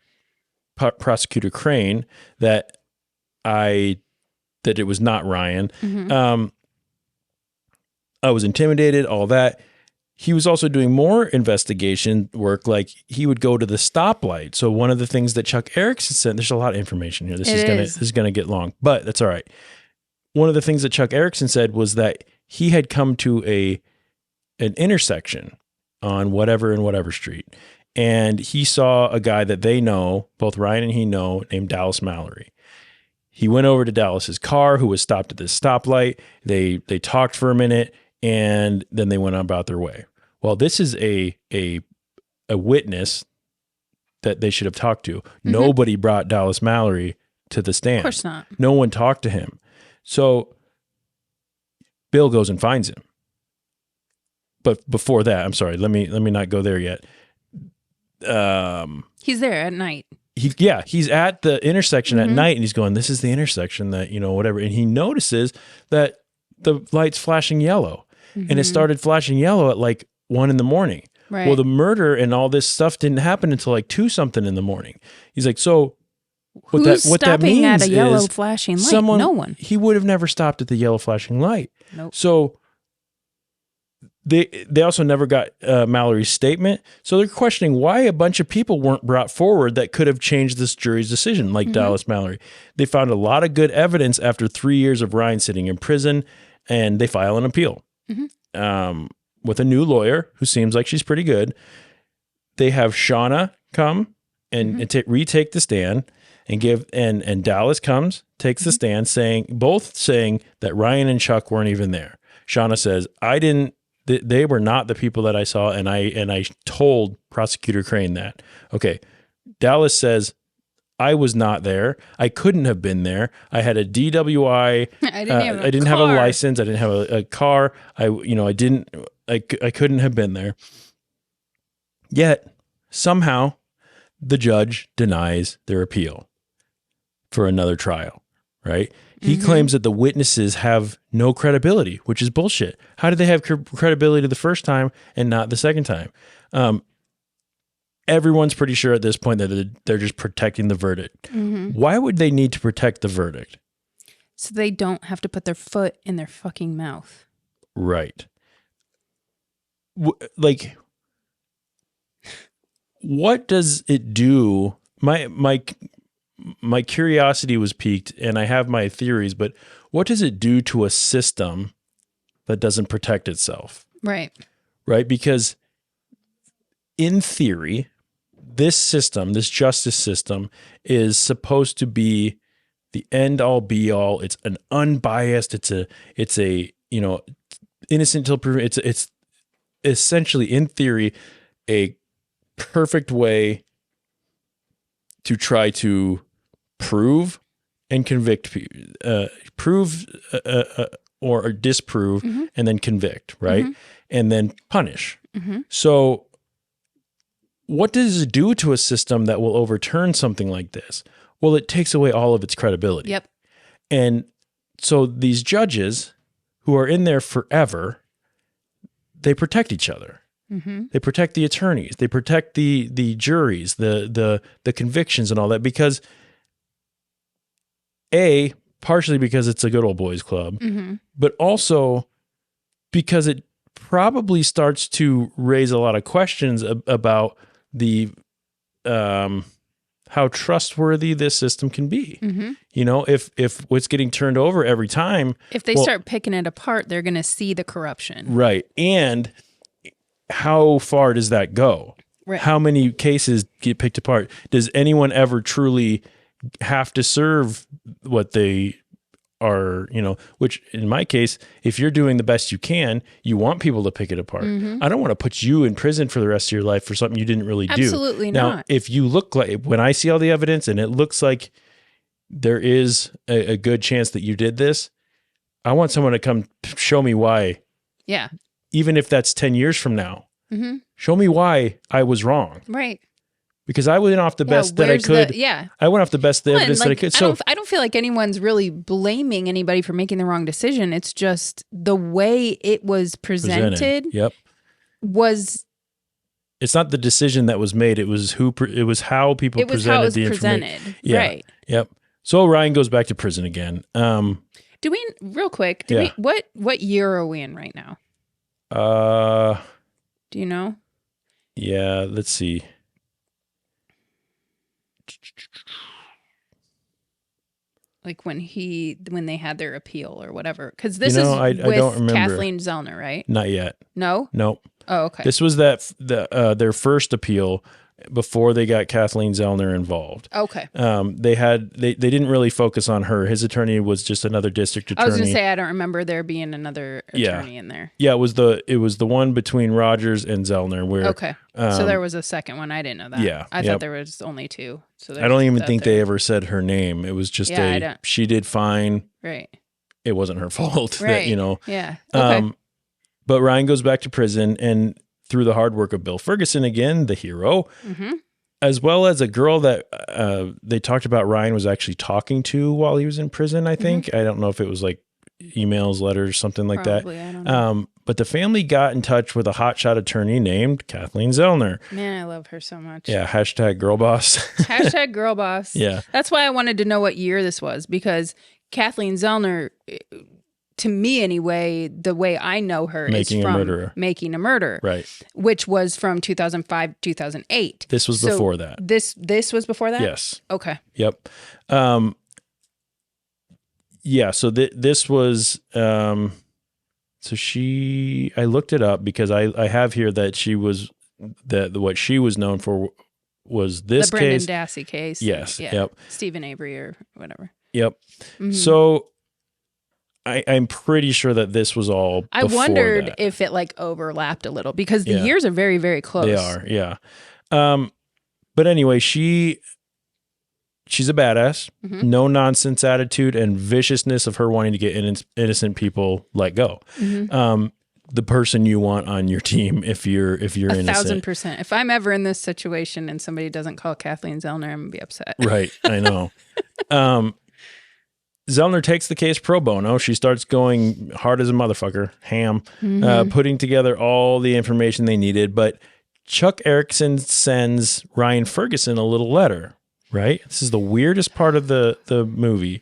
Prosecutor Crane that it was not Ryan. Mm-hmm. I was intimidated, all that. He was also doing more investigation work, like he would go to the stoplight. So one of the things that Chuck Erickson said, there's a lot of information here. This is gonna get long, but that's all right. One of the things that Chuck Erickson said was that he had come to an intersection on whatever and whatever street, and he saw a guy that they know, both Ryan and he know, named Dallas Mallory. He went over to Dallas's car, who was stopped at this stoplight. They talked for a minute, and then they went about their way. Well, this is a witness that they should have talked to. Mm-hmm. Nobody brought Dallas Mallory to the stand. Of course not. No one talked to him. So Bill goes and finds him. But before that, I'm sorry, let me not go there yet. He's there at night. He's at the intersection Mm-hmm. at night, and he's going, this is the intersection that, whatever. And he notices that the light's flashing yellow. Mm-hmm. And it started flashing yellow at like 1 a.m. Right. Well, the murder and all this stuff didn't happen until like 2-something in the morning. He's like, so what that means at a yellow is flashing light? No one. He would have never stopped at the yellow flashing light. Nope. So they also never got Mallory's statement. So they're questioning why a bunch of people weren't brought forward that could have changed this jury's decision, like Dallas Mallory. They found a lot of good evidence after 3 years of Ryan sitting in prison, and they file an appeal with a new lawyer who seems like she's pretty good. They have Shauna come and retake the stand and Dallas comes, takes the stand, saying that Ryan and Chuck weren't even there. Shauna says, they were not the people that I saw, and I told Prosecutor Crane that. Okay. Dallas says, I was not there. I couldn't have been there. I had a DWI. I didn't have a license. I didn't have a car. I couldn't have been there. Yet somehow the judge denies their appeal for another trial, right? He claims that the witnesses have no credibility, which is bullshit. How did they have credibility the first time and not the second time? Everyone's pretty sure at this point that they're just protecting the verdict. Mm-hmm. Why would they need to protect the verdict? So they don't have to put their foot in their fucking mouth. Right. What does it do? My my curiosity was piqued, and I have my theories, but what does it do to a system that doesn't protect itself? Right. Right? Because in theory, this system, this justice system, is supposed to be the end all be all. It's an unbiased, it's a, you know, innocent till proven. It's essentially, in theory, a perfect way to try to prove and convict people, prove or disprove, and then convict, right? And then punish. So what does it do to a system that will overturn something like this? Well, it takes away all of its credibility. Yep. And so these judges who are in there forever, they protect each other. They protect the attorneys. They protect the juries, the convictions and all that, because partially because it's a good old boys club, but also because it probably starts to raise a lot of questions about the how trustworthy this system can be. You know, if what's getting turned over every time, if they start picking it apart, they're going to see the corruption. Right. And how far does that go? Right. How many cases get picked apart? Does anyone ever truly have to serve what they are, you know, which in my case, if you're doing the best you can, you want people to pick it apart. I don't want to put you in prison for the rest of your life for something you didn't really do. Absolutely now, not. if you look like, when I see all the evidence and it looks like there is a good chance that you did this, I want someone to come show me why. Yeah. Even if that's 10 years from now, show me why I was wrong. Right. Because I went off the best that I could. I went off the best evidence that I could. So I don't feel like anyone's really blaming anybody for making the wrong decision. It's just the way it was presented. Yep. It's not the decision that was made. It was how people presented the information. Yeah. Right. Yep. So Ryan goes back to prison again. Do we, real quick, what year are we in right now? Do you know? Yeah, let's see. Like when they had their appeal or whatever. Because this I with don't remember. Kathleen Zellner, right? Not yet. No? Nope. Oh, okay. This was their first appeal before they got Kathleen Zellner involved. Okay. They didn't really focus on her. His attorney was just another district attorney. I was going to say, I don't remember there being another attorney in there. Yeah, it was the one between Rogers and Zellner where. Okay. So there was a second one. I didn't know that. Yeah. I thought there was only two. So I don't even think they ever said her name. It was just she did fine. Right. It wasn't her fault. Right. That, you know. Yeah. Okay. But Ryan goes back to prison, and through the hard work of Bill Ferguson, again, the hero, as well as a girl that they talked about Ryan was actually talking to while he was in prison, I think. I don't know if it was like emails, letters, something like Probably, that. I don't know. But the family got in touch with a hotshot attorney named Kathleen Zellner. Man, I love her so much. Yeah, #girlboss. #girlboss. Yeah. That's why I wanted to know what year this was, because Kathleen Zellner, to me anyway, the way I know her is from Making a Murderer. Right. Which was from 2005, 2008. This was before that. This was before that? Yes. Okay. Yep. Yeah, so this was I looked it up because I have here that she was what she was known for was this the Brendan Dassey case. Yes. Yeah. Yep. Stephen Avery or whatever. Yep. So I'm pretty sure that this was all before I wondered that. if it like overlapped a little because the years are very, very close. They are, yeah. But anyway, she's a badass, no nonsense attitude and viciousness of her wanting to get innocent people let go. The person you want on your team if you're innocent. 1,000%. If I'm ever in this situation and somebody doesn't call Kathleen Zellner, I'm gonna be upset. Right, I know. Zellner takes the case pro bono. She starts going hard as a motherfucker, putting together all the information they needed. But Chuck Erickson sends Ryan Ferguson a little letter, right? This is the weirdest part of the movie.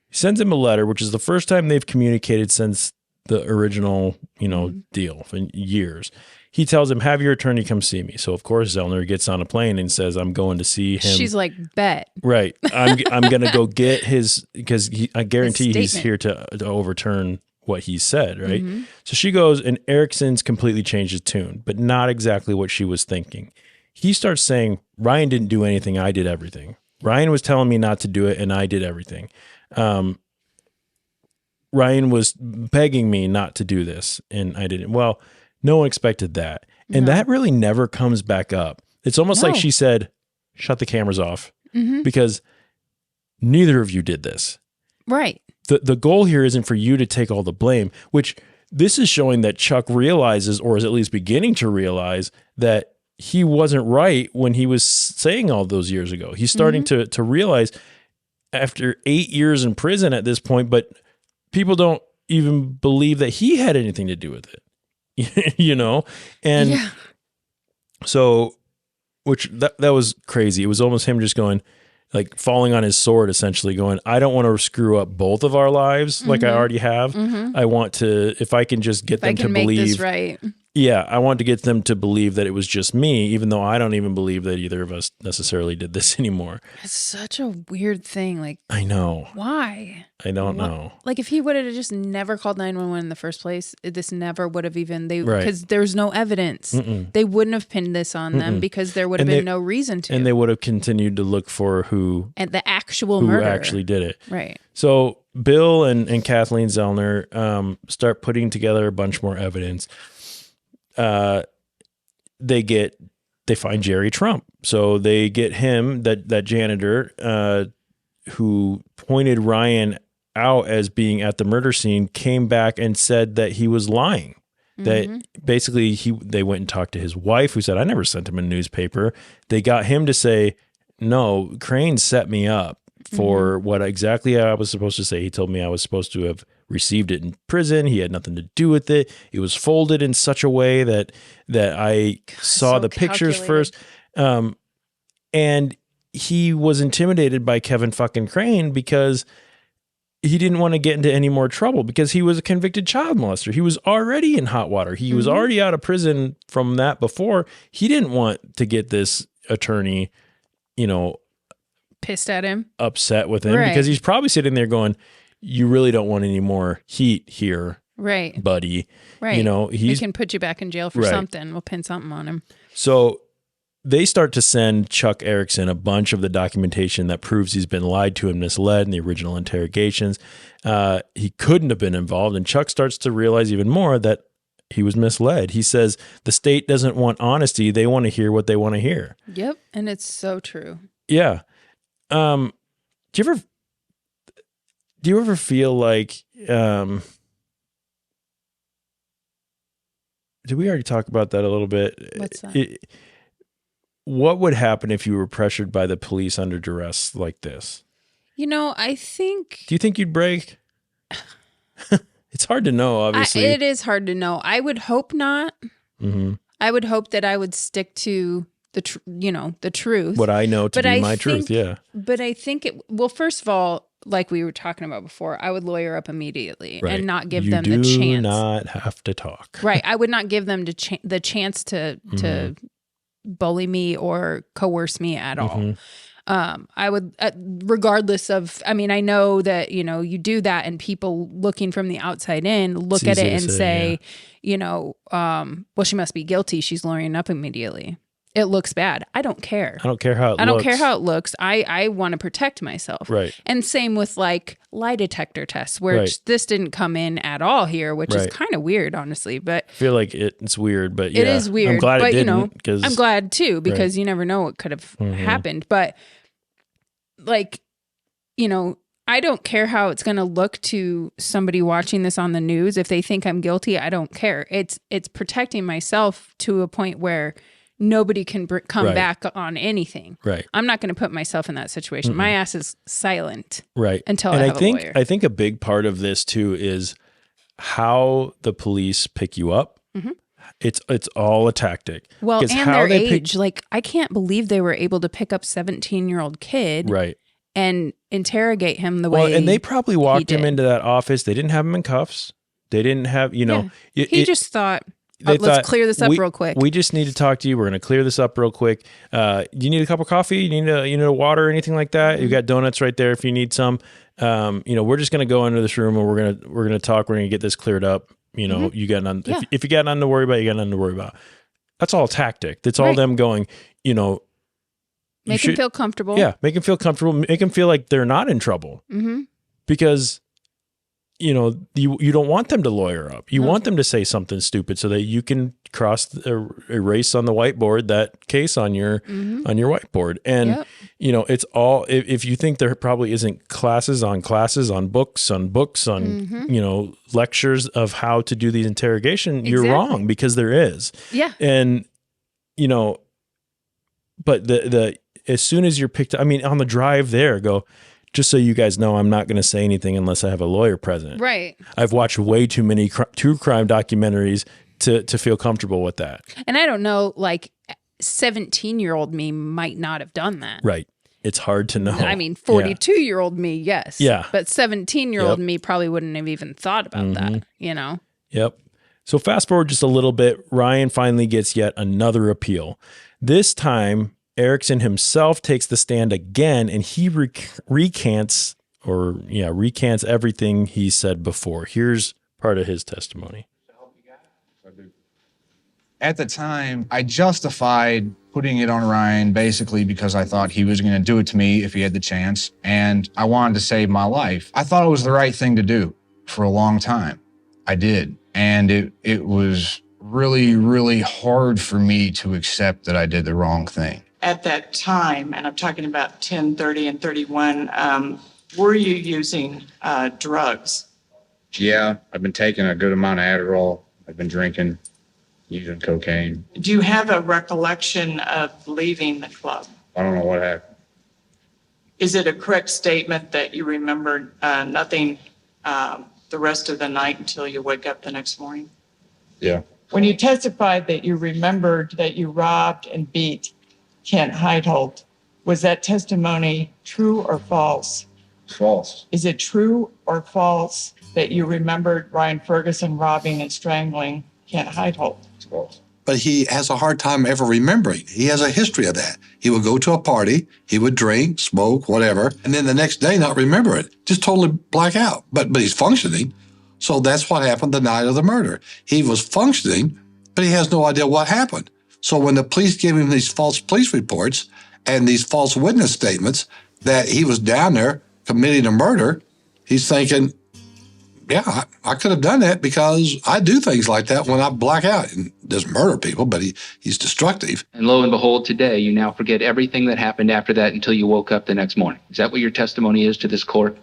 He sends him a letter, which is the first time they've communicated since the original, deal for years. He tells him, have your attorney come see me. So of course Zellner gets on a plane and says, I'm going to see him. She's like, bet. Right. I'm going to go get his, because I guarantee he's here to overturn what he said. Right. Mm-hmm. So she goes, and Erickson's completely changed his tune, but not exactly what she was thinking. He starts saying, Ryan didn't do anything. I did everything. Ryan was telling me not to do it, and I did everything. Ryan was begging me not to do this, and I didn't. Well, no one expected that. And that really never comes back up. It's almost like she said, shut the cameras off, because neither of you did this. Right. The goal here isn't for you to take all the blame, which this is showing that Chuck realizes, or is at least beginning to realize, that he wasn't right when he was saying all those years ago. He's starting to realize after 8 years in prison at this point, but people don't even believe that he had anything to do with it, And so, which that was crazy. It was almost him just going, like falling on his sword, essentially going, I don't want to screw up both of our lives like I already have. I want to, if I can just get them to believe. Make this right. Yeah, I want to get them to believe that it was just me, even though I don't even believe that either of us necessarily did this anymore. It's such a weird thing. Like, I know. Why? I don't know. Like, if he would have just never called 911 in the first place, this never would have even, because there's no evidence. They wouldn't have pinned this on them because there would have been no reason to. And they would have continued to look for who. And the actual murder. Who actually did it. Right. So Bill and Kathleen Zellner start putting together a bunch more evidence. They find Jerry Trump. So they get him, that janitor, who pointed Ryan out as being at the murder scene, came back and said that he was lying. That basically they went and talked to his wife, who said, I never sent him a newspaper. They got him to say, no, Crane set me up for what exactly I was supposed to say. He told me I was supposed to have received it in prison. He had nothing to do with it. It was folded in such a way that I saw the pictures first. And he was intimidated by Kevin fucking Crane because he didn't want to get into any more trouble, because he was a convicted child molester. He was already in hot water. He was already out of prison from that before. He didn't want to get this attorney, pissed at him, upset with him, because he's probably sitting there going, you really don't want any more heat here, right, buddy? Right. We can put you back in jail for something. We'll pin something on him. So they start to send Chuck Erickson a bunch of the documentation that proves he's been lied to and misled in the original interrogations. He couldn't have been involved, and Chuck starts to realize even more that he was misled. He says the state doesn't want honesty; they want to hear what they want to hear. Yep, and it's so true. Yeah. Do you ever feel like, did we already talk about that a little bit? What's that? What would happen if you were pressured by the police under duress like this? I think. Do you think you'd break? It's hard to know, obviously. It is hard to know. I would hope not. I would hope that I would stick to the truth. What I know to be my truth, yeah. But I think first of all, like we were talking about before, I would lawyer up immediately and not give them the chance. You do not have to talk. Right. I would not give them the chance to bully me or coerce me at all. I would, regardless of, I know that, you do that and people looking from the outside in look at it and say, well, she must be guilty. She's lawyering up immediately. It looks bad. I don't care. I don't care how it looks. I don't care how it looks. I want to protect myself. Right. And same with like lie detector tests, where this didn't come in at all here, which is kind of weird, honestly. But I feel like it's weird, but it is weird. I'm glad but, it didn't. I'm glad too, because you never know what could have happened. But like, I don't care how it's going to look to somebody watching this on the news. If they think I'm guilty, I don't care. It's protecting myself to a point where nobody can come back on anything. Right. I'm not going to put myself in that situation. My ass is silent. Right. Until I have a lawyer. I think a big part of this too is how the police pick you up. It's all a tactic. Well, and their age. Like, I can't believe they were able to pick up 17-year-old kid. Right. And interrogate him the way. Well, and they probably walked him into that office. They didn't have him in cuffs. They didn't have, He just thought, they let's thought, clear this up real quick. We just need to talk to you. We're going to clear this up real quick. Do you need a cup of coffee? You need a water or anything like that? You got donuts right there if you need some. We're just going to go into this room and we're going to talk. We're going to get this cleared up. You got none. Yeah. If you got nothing to worry about, you got nothing to worry about. That's all tactic. That's all them going, Make him feel comfortable. Yeah. Make him feel comfortable. Make him feel like they're not in trouble because you don't want them to lawyer up. You want them to say something stupid so that you can erase on the whiteboard that case on your whiteboard. And it's all, if you think there probably isn't classes on books on lectures of how to do these interrogation, you're wrong, because there is. Yeah. And but the as soon as you're picked, on the drive there, go, just so you guys know, I'm not going to say anything unless I have a lawyer present. Right. I've watched way too many true crime documentaries to feel comfortable with that. And I don't know, 17-year-old me might not have done that. Right. It's hard to know. 42-year-old me, yes. Yeah. But 17-year-old me probably wouldn't have even thought about that, Yep. So fast forward just a little bit, Ryan finally gets yet another appeal. This time, Erickson himself takes the stand again, and he recants everything he said before. Here's part of his testimony. At the time, I justified putting it on Ryan basically because I thought he was going to do it to me if he had the chance, and I wanted to save my life. I thought it was the right thing to do for a long time. I did, and it was really, really hard for me to accept that I did the wrong thing. At that time, and I'm talking about 10, 30, and 31, were you using drugs? Yeah, I've been taking a good amount of Adderall. I've been drinking, using cocaine. Do you have a recollection of leaving the club? I don't know what happened. Is it a correct statement that you remembered nothing the rest of the night until you wake up the next morning? Yeah. When you testified that you remembered that you robbed and beat Kent Heitholt, was that testimony true or false? False. Is it true or false that you remembered Ryan Ferguson robbing and strangling Kent Heitholt? It's false. But he has a hard time ever remembering. He has a history of that. He would go to a party, he would drink, smoke, whatever, and then the next day not remember it. Just totally black out. But he's functioning. So that's what happened the night of the murder. He was functioning, but he has no idea what happened. So when the police gave him these false police reports and these false witness statements that he was down there committing a murder, he's thinking, yeah, I could have done that because I do things like that when I black out. And doesn't murder people, but he's destructive. And lo and behold, today, you now forget everything that happened after that until you woke up the next morning. Is that what your testimony is to this court?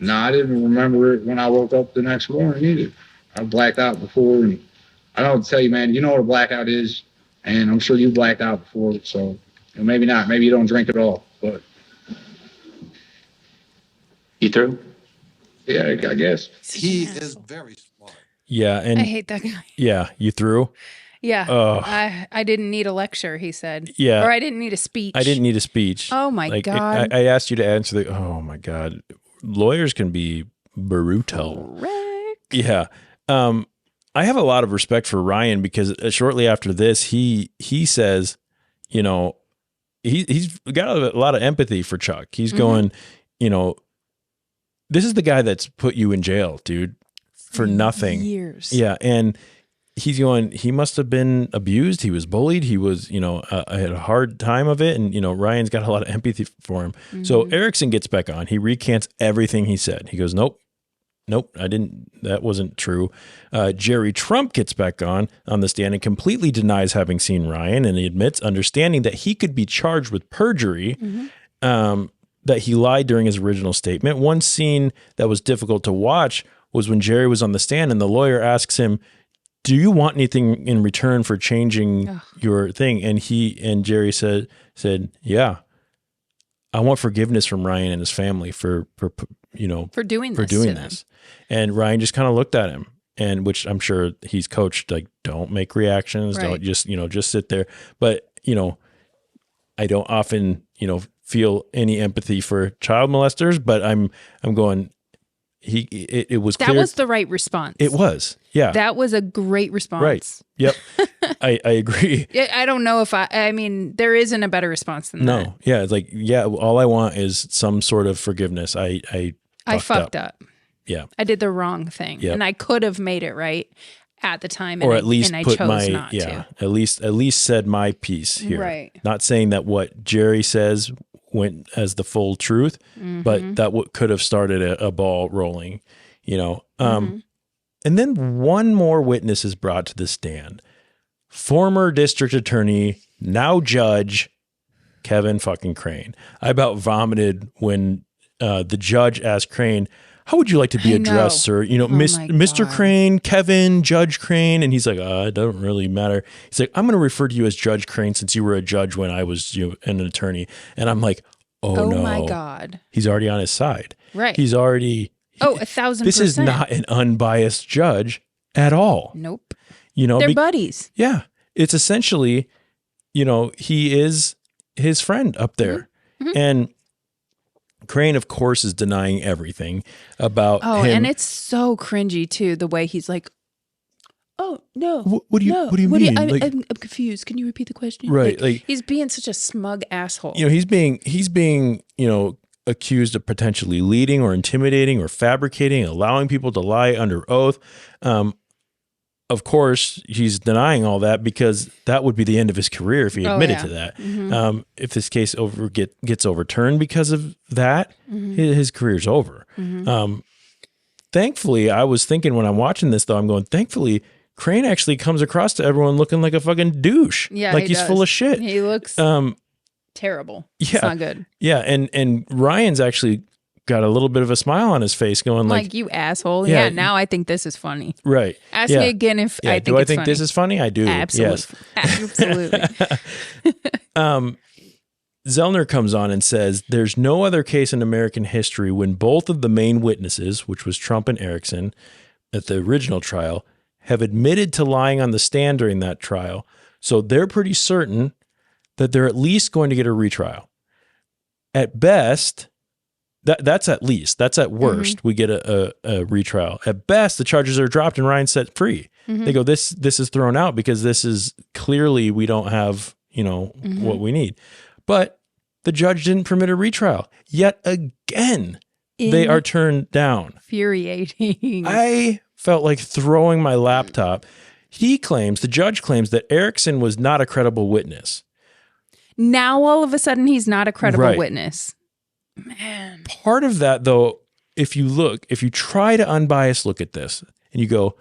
No, I didn't remember it when I woke up the next morning either. I blacked out before. And I don't tell you, man, you know what a blackout is. And I'm sure you blacked out before, so maybe not. Maybe you don't drink at all, but. You through? Yeah, I guess. He is very smart. Yeah. And I hate that guy. Yeah. You through? Yeah. I didn't need a lecture, he said. Yeah. Or I didn't need a speech. I didn't need a speech. Oh, my God. I asked you to answer oh, my God. Lawyers can be brutal. Correct. Yeah. I have a lot of respect for Ryan because shortly after this, he says, he's got a lot of empathy for Chuck. He's going, this is the guy that's put you in jail, dude, for nothing. Years. Yeah. And he's going, he must have been abused. He was bullied. He was, I had a hard time of it. And, Ryan's got a lot of empathy for him. Mm-hmm. So Erickson gets back on. He recants everything he said. He goes, nope, that wasn't true. Jerry Trump gets back on the stand and completely denies having seen Ryan. And he admits understanding that he could be charged with perjury, that he lied during his original statement. One scene that was difficult to watch was when Jerry was on the stand and the lawyer asks him, do you want anything in return for changing your thing? And Jerry said, yeah, I want forgiveness from Ryan and his family for doing this. And Ryan just kind of looked at him, and which I'm sure he's coached, like, don't make reactions. Right. Don't just sit there. But, I don't often, feel any empathy for child molesters, but I'm going, it was clear. That was the right response. It was. Yeah. That was a great response. Right. Yep. I agree. I don't know if I mean, there isn't a better response than that. No. Yeah. It's like, yeah, all I want is some sort of forgiveness. I fucked up. Yeah. I did the wrong thing. Yep. And I could have made it right at the time. Or at least and I put chose not yeah, to. at least said my piece here. Right. Not saying that what Jerry says went as the full truth, but that could have started a ball rolling, you know. And then one more witness is brought to the stand. Former district attorney, now judge, Kevin fucking Crane. I about vomited when the judge asked Crane, "How would you like to be addressed, sir?" You know, Mr. Crane, Kevin, Judge Crane. And he's like, it doesn't really matter. He's like, "I'm going to refer to you as Judge Crane since you were a judge when I was an attorney." And I'm like, oh no. My God. He's already on his side. Right. He's already. 1,000%. This is not an unbiased judge at all. Nope. You know, they're buddies. Yeah. It's essentially, you know, he is his friend up there. And Crane, of course, is denying everything about him. And it's so cringy too, the way he's like, "Oh no, what do you mean? I'm confused. Can you repeat the question?" Right, like he's being such a smug asshole. You know, he's being, you know, accused of potentially leading or intimidating or fabricating, allowing people to lie under oath. Of course, he's denying all that because that would be the end of his career if he admitted to that. If this case gets overturned because of that, his career's over. Thankfully, I was thinking when I'm watching this, though, I'm going, thankfully, Crane actually comes across to everyone looking like a fucking douche. Yeah, like he's full of shit. He looks terrible. Yeah, it's not good. Yeah, and Ryan's actually got a little bit of a smile on his face going like you asshole. Yeah, Yeah, now I think this is funny. Right. Ask me again if I think do I it's think funny. this is funny? I do. Absolutely. Yes. Absolutely. Zellner comes on and says there's no other case in American history when both of the main witnesses, which was Trump and Erickson at the original trial, have admitted to lying on the stand during that trial. So they're pretty certain that they're at least going to get a retrial. At best, that's at least. That's at worst. We get a retrial. At best, the charges are dropped and Ryan's set free. They go, this is thrown out because this is clearly we don't have, you know, what we need. But the judge didn't permit a retrial. Yet again, they are turned down. Infuriating. I felt like throwing my laptop. The judge claims that Erickson was not a credible witness. Now all of a sudden he's not a credible witness. Man. Part of that, though, if you try to unbiased look at this and you go,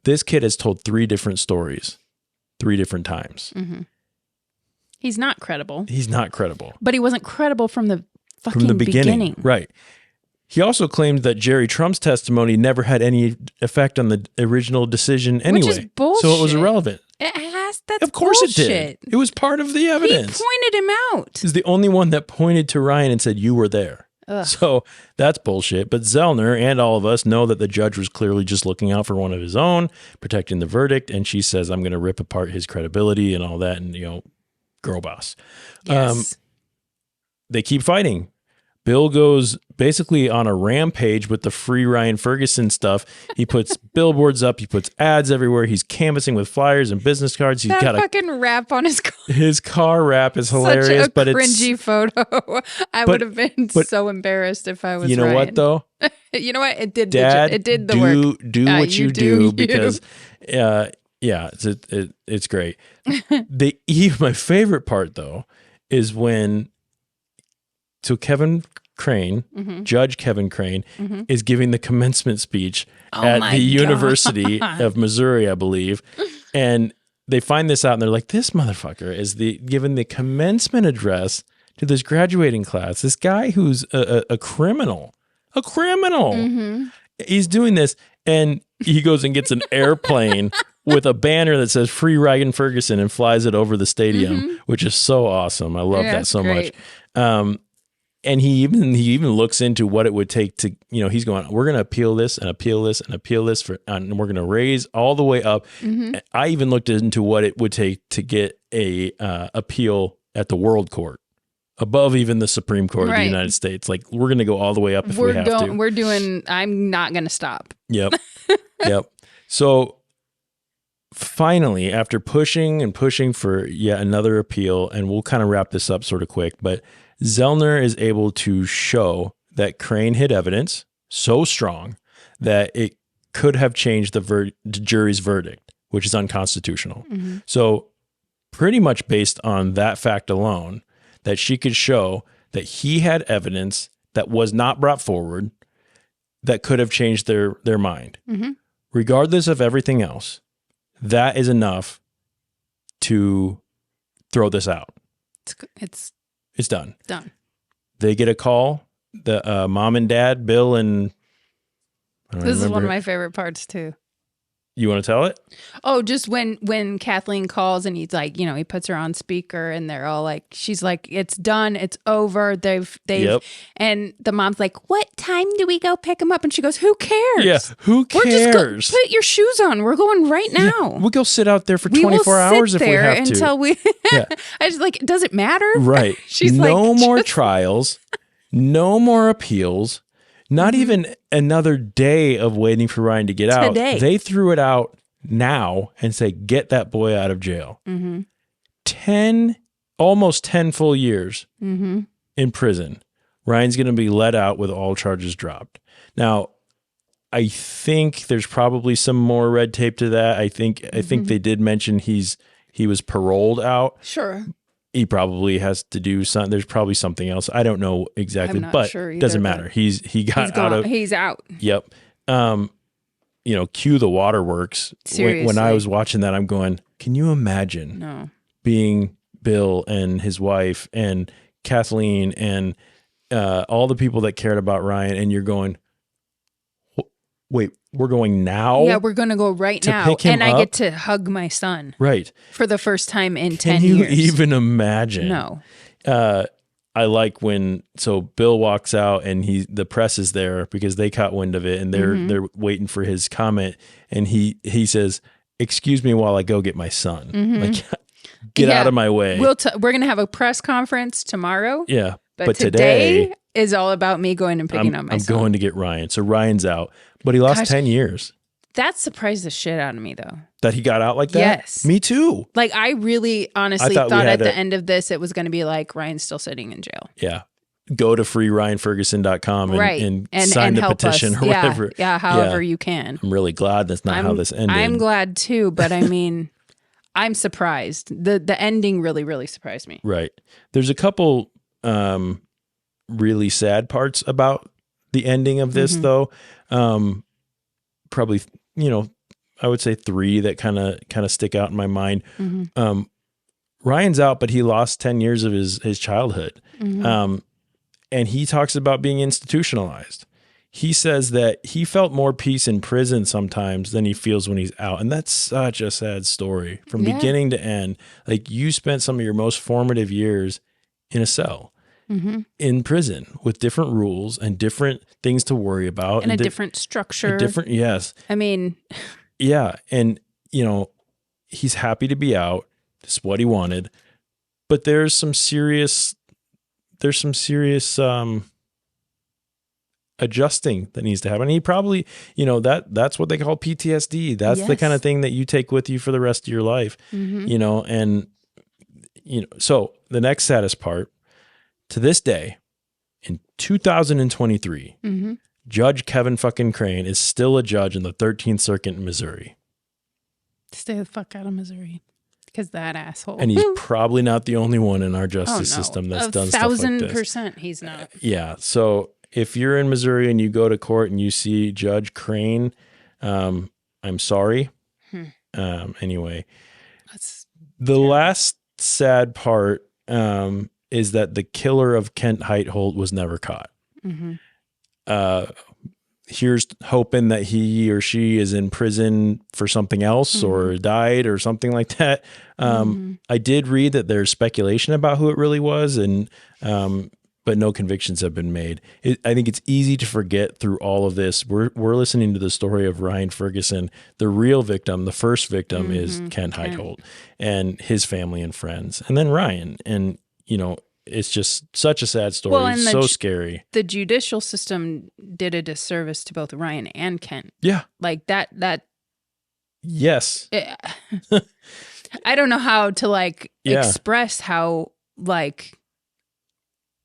this kid has told 3 different stories 3 different times. He's not credible. He's not credible. But he wasn't credible from the fucking beginning. Right. He also claimed that Jerry Trump's testimony never had any effect on the original decision anyway. Which is bullshit. So it was irrelevant. That's of course bullshit. It did. It was part of the evidence. He pointed him out. He's the only one that pointed to Ryan and said, you were there. Ugh. So that's bullshit. But Zellner and all of us know that the judge was clearly just looking out for one of his own, protecting the verdict. And she says, I'm going to rip apart his credibility and all that. And, you know, girl boss. Yes. They keep fighting. Bill goes basically on a rampage with the free Ryan Ferguson stuff. He puts billboards up. He puts ads everywhere. He's canvassing with flyers and business cards. He's got fucking wrap on his car. His car wrap is hilarious, Such a cringy photo. I would have been but so embarrassed if I was You know Ryan. what, though? You know what? It did. Dad, it did the work. Do what you do because, yeah, it's great. My favorite part, though, is when Kevin Crane, Judge Kevin Crane, is giving the commencement speech at the University of Missouri, I believe. And they find this out and they're like, this motherfucker is giving the commencement address to this graduating class. This guy who's a criminal. He's doing this. And he goes and gets an airplane with a banner that says Free Ryan Ferguson and flies it over the stadium, which is so awesome. I love that so much. And he even looks into what it would take to, you know, he's going, we're going to appeal this and appeal this and appeal this and we're going to raise all the way up. I even looked into what it would take to get a appeal at the World Court above even the Supreme Court of the Right. United States. Like, we're going to go all the way up if we have to. We're doing. I'm not going to stop. Yep. Yep. So finally, after pushing and pushing for yet another appeal, and we'll kind of wrap this up sort of quick, but Zellner is able to show that Crane hid evidence so strong that it could have changed the jury's verdict, which is unconstitutional. Mm-hmm. So pretty much based on that fact alone, that she could show that he had evidence that was not brought forward that could have changed their mind. Mm-hmm. Regardless of everything else, that is enough to throw this out. It's done. done. They get a call. The mom and dad, Bill and I don't This is remember. one of my favorite parts too. You want to tell it? Oh, just when Kathleen calls and he's like, he puts her on speaker and they're all like, she's like, it's done, it's over. They've, Yep. and the mom's like, what time do we go pick him up? And she goes, who cares? Yeah, who We're cares? just put your shoes on. We're going right now. Yeah, we'll go sit out there for We will 24 hours sit if we there have to. until we. Yeah. I just like, does it matter? Right. She's no like, more just- trials, no more appeals, not even another day of waiting for Ryan to get out. Today. They threw it out now and say, get that boy out of jail. Mm-hmm. Almost 10 full years Mm-hmm. in prison. Ryan's going to be let out with all charges dropped. Now, I think there's probably some more red tape to that. I think they did mention he was paroled out. Sure. He probably has to do something. There's probably something else. I don't know exactly, I'm not but sure either, doesn't but matter. He got He's out gone. of. He's out. Yep. Cue the waterworks. When I Seriously. was watching that, I'm going, can you imagine No. being Bill and his wife and Kathleen and all the people that cared about Ryan, and you're going, wait, we're going now? Yeah, we're going to go right to now. pick him And I up? get to hug my son Right. for the first time in Can 10 you years. even imagine? No. I like so Bill walks out and the press is there because they caught wind of it and they're waiting for his comment, and he says, "Excuse me while I go get my son." Like, get out of my way. We're going to have a press conference tomorrow. Yeah. But today is all about me going and picking up my I'm son. going to get Ryan. So Ryan's out, but he lost Gosh. 10 years. That surprised the shit out of me, though. That he got out like that? Yes. Me too. Like, I really honestly thought thought we at had the end of this, it was going to be like Ryan's still sitting in jail. Yeah. Go to freeryanferguson.com and, Right. and And sign the help petition us. or whatever. Yeah, however you can. I'm really glad that's not how this ended. I'm glad too, but I mean, I'm surprised. The ending really, really surprised me. Right. There's a couple really sad parts about the ending of this, though. Probably, I would say 3 that kind of stick out in my mind. Ryan's out, but he lost 10 years of his childhood. And he talks about being institutionalized. He says that he felt more peace in prison sometimes than he feels when he's out. And that's such a sad story from beginning to end. Like, you spent some of your most formative years in a cell, in prison, with different rules and different things to worry about. And a different structure. Yes. I mean, Yeah. And, he's happy to be out. It's what he wanted. But there's some serious adjusting that needs to happen. He probably, that's what they call PTSD. That's the Yes. kind of thing that you take with you for the rest of your life, so the next saddest part, to this day, in 2023, Judge Kevin fucking Crane is still a judge in the 13th Circuit in Missouri. stay the fuck out of Missouri. Because that asshole. And he's probably not the only one in our justice Oh, no. system that's done stuff like this. 1,000% he's not. Yeah. So if you're in Missouri and you go to court and you see Judge Crane, I'm sorry. Anyway, the last sad part is that the killer of Kent Heitholt was never caught. Here's hoping that he or she is in prison for something else or died or something like that. I did read that there's speculation about who it really was, and but no convictions have been made. I think it's easy to forget through all of this. We're listening to the story of Ryan Ferguson. The real victim, the first victim, is Kent Heitholt and his family and friends, and then Ryan. And it's just such a sad story. Well, and It's so scary. The judicial system did a disservice to both Ryan and Kent. Yeah. Like that. Yes. I don't know how to like express how like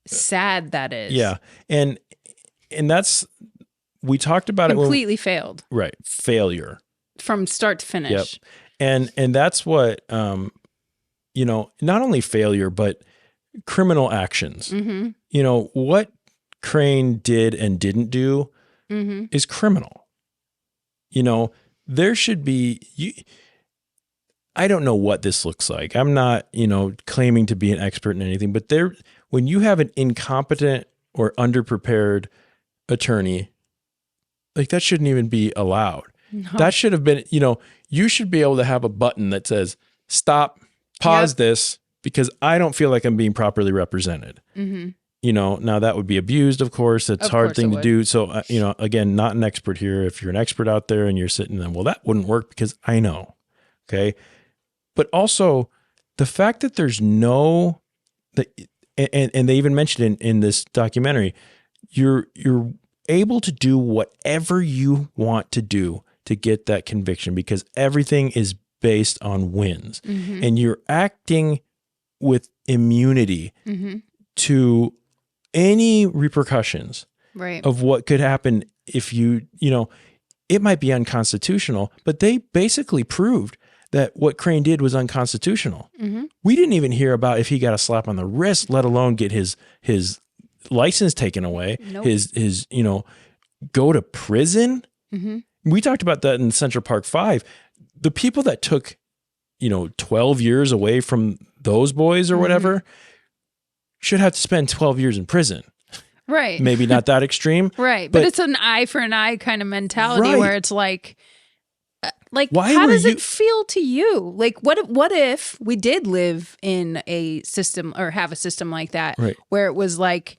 sad that is. Yeah. And that's, we talked about completely failed. Right. Failure. From start to finish. Yep. And that's what, you know, not only failure, but criminal actions. Mm-hmm. You know, what Crane did and didn't do is criminal. You know, there should be, I don't know what this looks like. I'm not, you know, claiming to be an expert in anything, but when you have an incompetent or underprepared attorney, like that shouldn't even be allowed. No. That should have been, you know, you should be able to have a button that says, stop, pause this, because I don't feel like I'm being properly represented. Mm-hmm. You know, now that would be abused, of course. It's a hard thing to do. So, you know, again, not an expert here. If you're an expert out there and you're sitting there, well, that wouldn't work because I know. Okay. But also the fact that there's no, and they even mentioned in this documentary, you're able to do whatever you want to do to get that conviction because everything is based on wins. Mm-hmm. And you're acting with immunity to any repercussions of what could happen if you know, it might be unconstitutional, but they basically proved that what Crane did was unconstitutional. Mm-hmm. We didn't even hear about if he got a slap on the wrist, let alone get his license taken away, nope. his, you know, go to prison. Mm-hmm. We talked about that in Central Park 5. The people that took, you know, 12 years away from those boys or whatever should have to spend 12 years in prison. Right. Maybe not that extreme. Right. But it's an eye for an eye kind of mentality where it's like why how does it feel to you? Like, what if we did live in a system or have a system like that where it was like,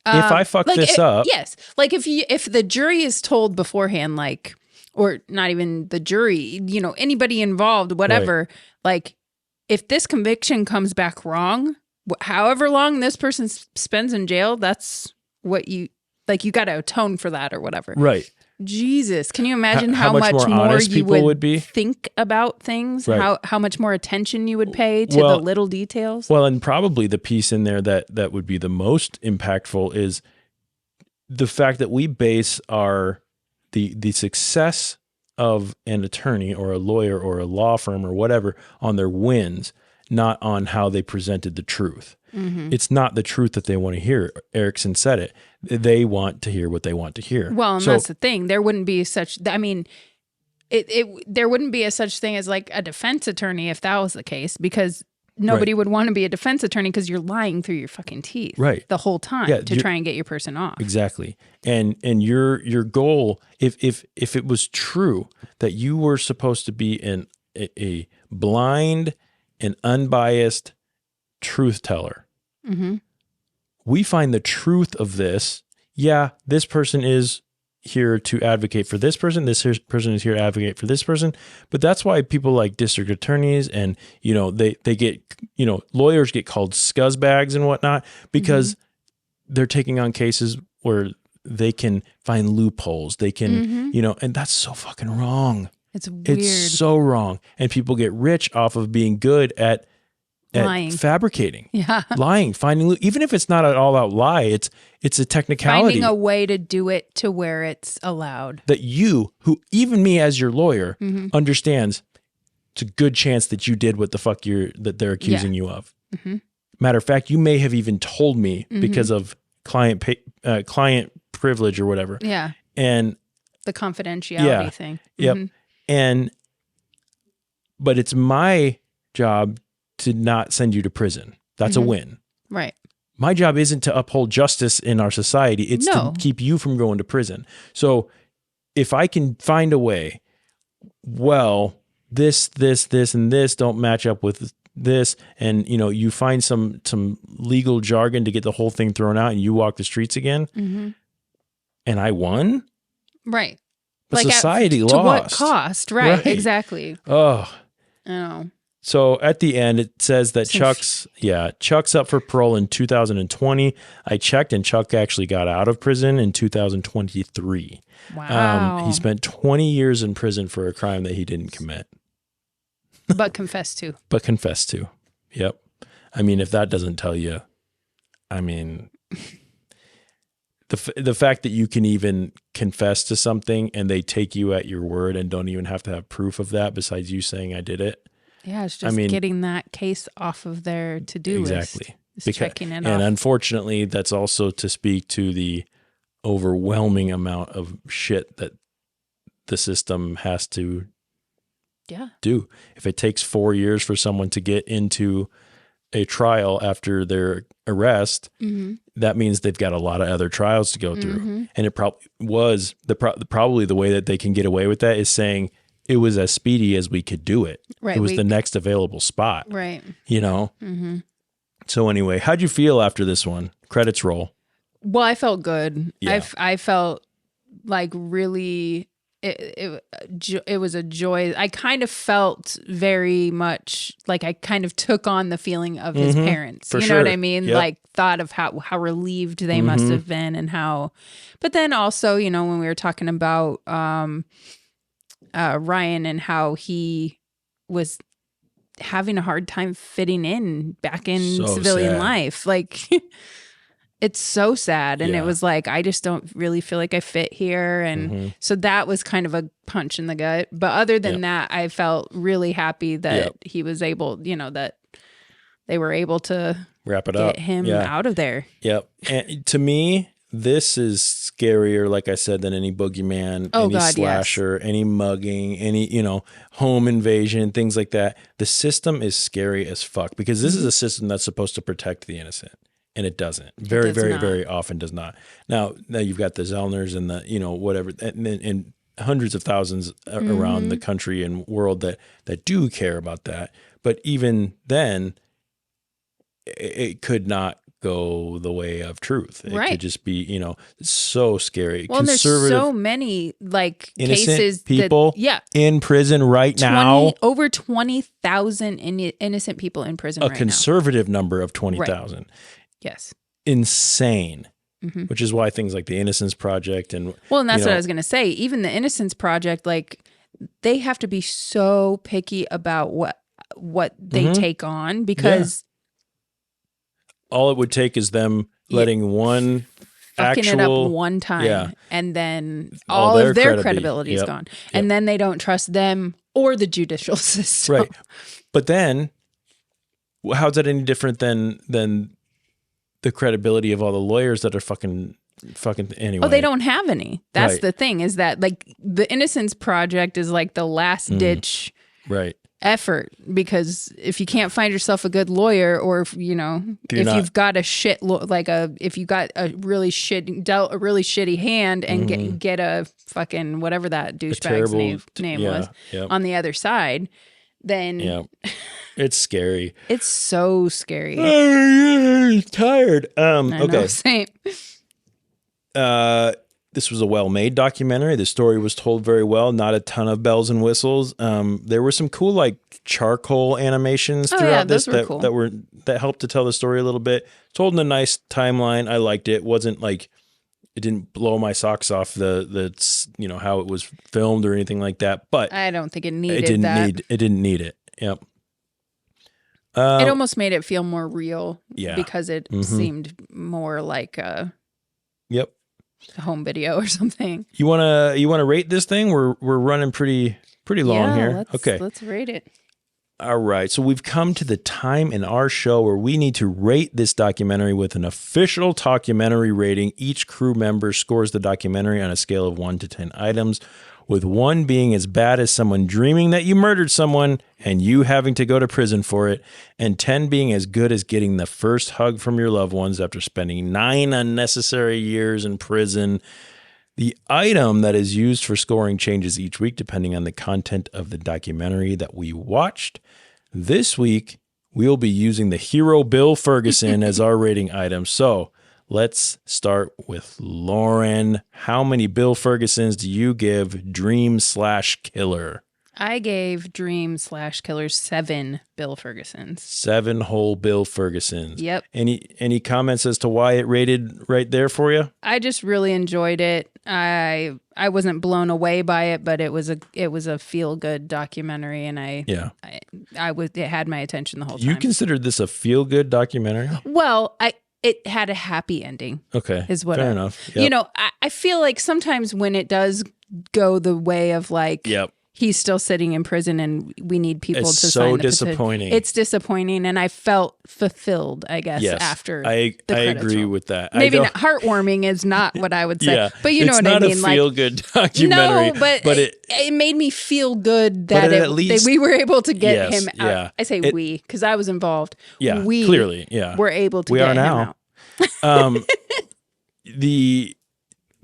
if I fuck this up. Yes. Like if the jury is told beforehand, like, or not even the jury, you know, anybody involved, whatever, like if this conviction comes back wrong, however long this person spends in jail, that's what you got to atone for that or whatever. Right. Jesus, can you imagine how much more you would be? think about things? Right. How much more attention you would pay to the little details? Well, and probably the piece in there that would be the most impactful is the fact that we base the success of an attorney or a lawyer or a law firm or whatever on their wins, not on how they presented the truth. Mm-hmm. It's not the truth that they want to hear. Erickson said it. They want to hear what they want to hear. Well, and that's the thing. There wouldn't be such, I mean, there wouldn't be a such thing as like a defense attorney if that was the case, because nobody would want to be a defense attorney because you're lying through your fucking teeth the whole time to try and get your person off. Exactly. And your goal, if it was true that you were supposed to be a blind and unbiased truth teller, we find the truth of this. Yeah, this person is here to advocate for this person. This person is here to advocate for this person. But that's why people like district attorneys and, you know, they get, you know, lawyers get called scuzzbags and whatnot because they're taking on cases where they can find loopholes. They can, you know, and that's so fucking wrong. It's weird. It's so wrong. And people get rich off of being good at lying, fabricating, lying, finding, even if it's not an all out lie, it's a technicality. Finding a way to do it to where it's allowed. That you, who even me as your lawyer, understands it's a good chance that you did what the fuck that they're accusing you of. Matter of fact, you may have even told me because of client privilege or whatever. Yeah. And the confidentiality thing. Yep. But it's my job to not send you to prison. That's a win. Right. My job isn't to uphold justice in our society. It's to keep you from going to prison. So if I can find a way, well, this, and this don't match up with this, and you know, you find some legal jargon to get the whole thing thrown out and you walk the streets again, and I won? Right. But like society lost. To what cost? Right. Exactly. Oh. Oh. So at the end, it says that Chuck's up for parole in 2020. I checked, and Chuck actually got out of prison in 2023. Wow. He spent 20 years in prison for a crime that he didn't commit. But confessed to. Yep. I mean, if that doesn't tell you, I mean, the fact that you can even confess to something and they take you at your word and don't even have to have proof of that besides you saying I did it. Yeah, it's just getting that case off of their to-do list. Exactly. It's checking it off. And unfortunately, that's also to speak to the overwhelming amount of shit that the system has to do. If it takes 4 years for someone to get into a trial after their arrest, that means they've got a lot of other trials to go through. And it probably was probably the way that they can get away with that is saying it was as speedy as we could do it. Right. It was the next available spot. Right. You know? So anyway, how'd you feel after this one? Credits roll. Well, I felt good. Yeah. I felt like really, it was a joy. I kind of felt very much like I kind of took on the feeling of his parents. For you sure. know what I mean? Yep. Like thought of how relieved they must have been and how, but then also, you know, when we were talking about Ryan and how he was having a hard time fitting in back in civilian life. Like it's so sad. And it was like, I just don't really feel like I fit here. And so that was kind of a punch in the gut. But other than that, I felt really happy that he was able, you know, that they were able to wrap it get up. him out of there. Yep. And to me, this is scarier, like I said, than any boogeyman, any slasher, any mugging, any, you know, home invasion, things like that. The system is scary as fuck because this is a system that's supposed to protect the innocent. And it doesn't. Very often does not. Now you've got the Zellners and the, you know, whatever, and hundreds of thousands around the country and world that do care about that. But even then, it could not go the way of truth. It could just be, you know, so scary. Well, there's so many like innocent cases people in prison right now. Over 20,000 innocent people in prison right now. A conservative number of 20,000. Right. Yes. Insane. Which is why things like the Innocence Project and well, and that's what I was going to say. Even the Innocence Project, like they have to be so picky about what they take on because all it would take is them letting one fucking it up one time, and then all of their credibility is gone, and then they don't trust them or the judicial system. Right, but then how's that any different than the credibility of all the lawyers that are fucking anyway? Oh, they don't have any. That's the thing is that like the Innocence Project is like the last ditch effort because if you can't find yourself a good lawyer or if, you know, you've got a shit if you got a really dealt a really shitty hand and get a fucking whatever that douchebag's name was on the other side, then it's scary. It's so scary. I'm tired. Okay. Same. This was a well-made documentary. The story was told very well. Not a ton of bells and whistles. There were some cool like charcoal animations throughout this that helped to tell the story a little bit. Told in a nice timeline. I liked it. Wasn't like it didn't blow my socks off the you know how it was filmed or anything like that. But I don't think it needed It didn't need it. Yep. It almost made it feel more real because it seemed more like a home video or something. You wanna rate this thing? We're running pretty long here. Let's rate it. All right. So we've come to the time in our show where we need to rate this documentary with an official documentary rating. Each crew member scores the documentary on a scale of 1 to 10 items, with 1 being as bad as someone dreaming that you murdered someone and you having to go to prison for it, and 10 being as good as getting the first hug from your loved ones after spending 9 unnecessary years in prison. The item that is used for scoring changes each week depending on the content of the documentary that we watched. This week, we'll be using the hero Bill Ferguson as our rating item. So let's start with Lauren. How many Bill Fergusons do you give Dream/Killer? I gave Dream/Killers 7 Bill Fergusons. 7 whole Bill Fergusons. Yep. Any comments as to why it rated right there for you? I just really enjoyed it. I wasn't blown away by it, but it was a feel good documentary, and it had my attention the whole time. You considered this a feel good documentary? Well, it had a happy ending. Okay, is what fair enough. Yep. I feel like sometimes when it does go the way of like. Yep. He's still sitting in prison, and we need people it's to so sign the disappointing. petition. It's disappointing, and I felt fulfilled, I guess, yes, after I agree with that. Maybe not, heartwarming is not what I would say, yeah, but you know what I mean. It's not a feel-good documentary. No, but it made me feel good that that we were able to get him out. Yeah. I say we because I was involved. Yeah, we clearly, yeah, were able to get him out. The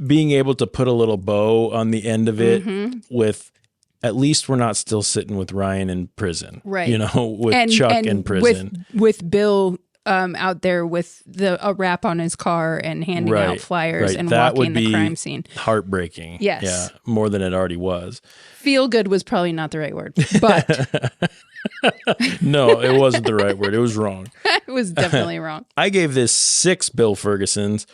being able to put a little bow on the end of it with. At least we're not still sitting with Ryan in prison, right? With Chuck in prison, with Bill out there with a wrap on his car and handing out flyers and that walking would be the crime scene. Heartbreaking, yes, yeah, more than it already was. Feel good was probably not the right word, but no, it wasn't the right word. It was wrong. It was definitely wrong. I gave this 6 Bill Fergusons.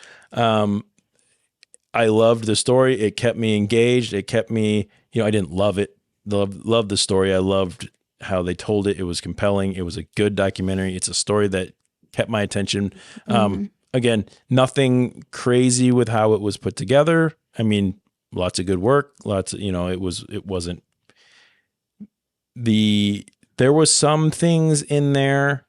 I loved the story. It kept me engaged. It kept me. I didn't love it. Loved the story. I loved how they told it. It was compelling. It was a good documentary. It's a story that kept my attention. Again, nothing crazy with how it was put together. I mean, lots of good work. There was some things in there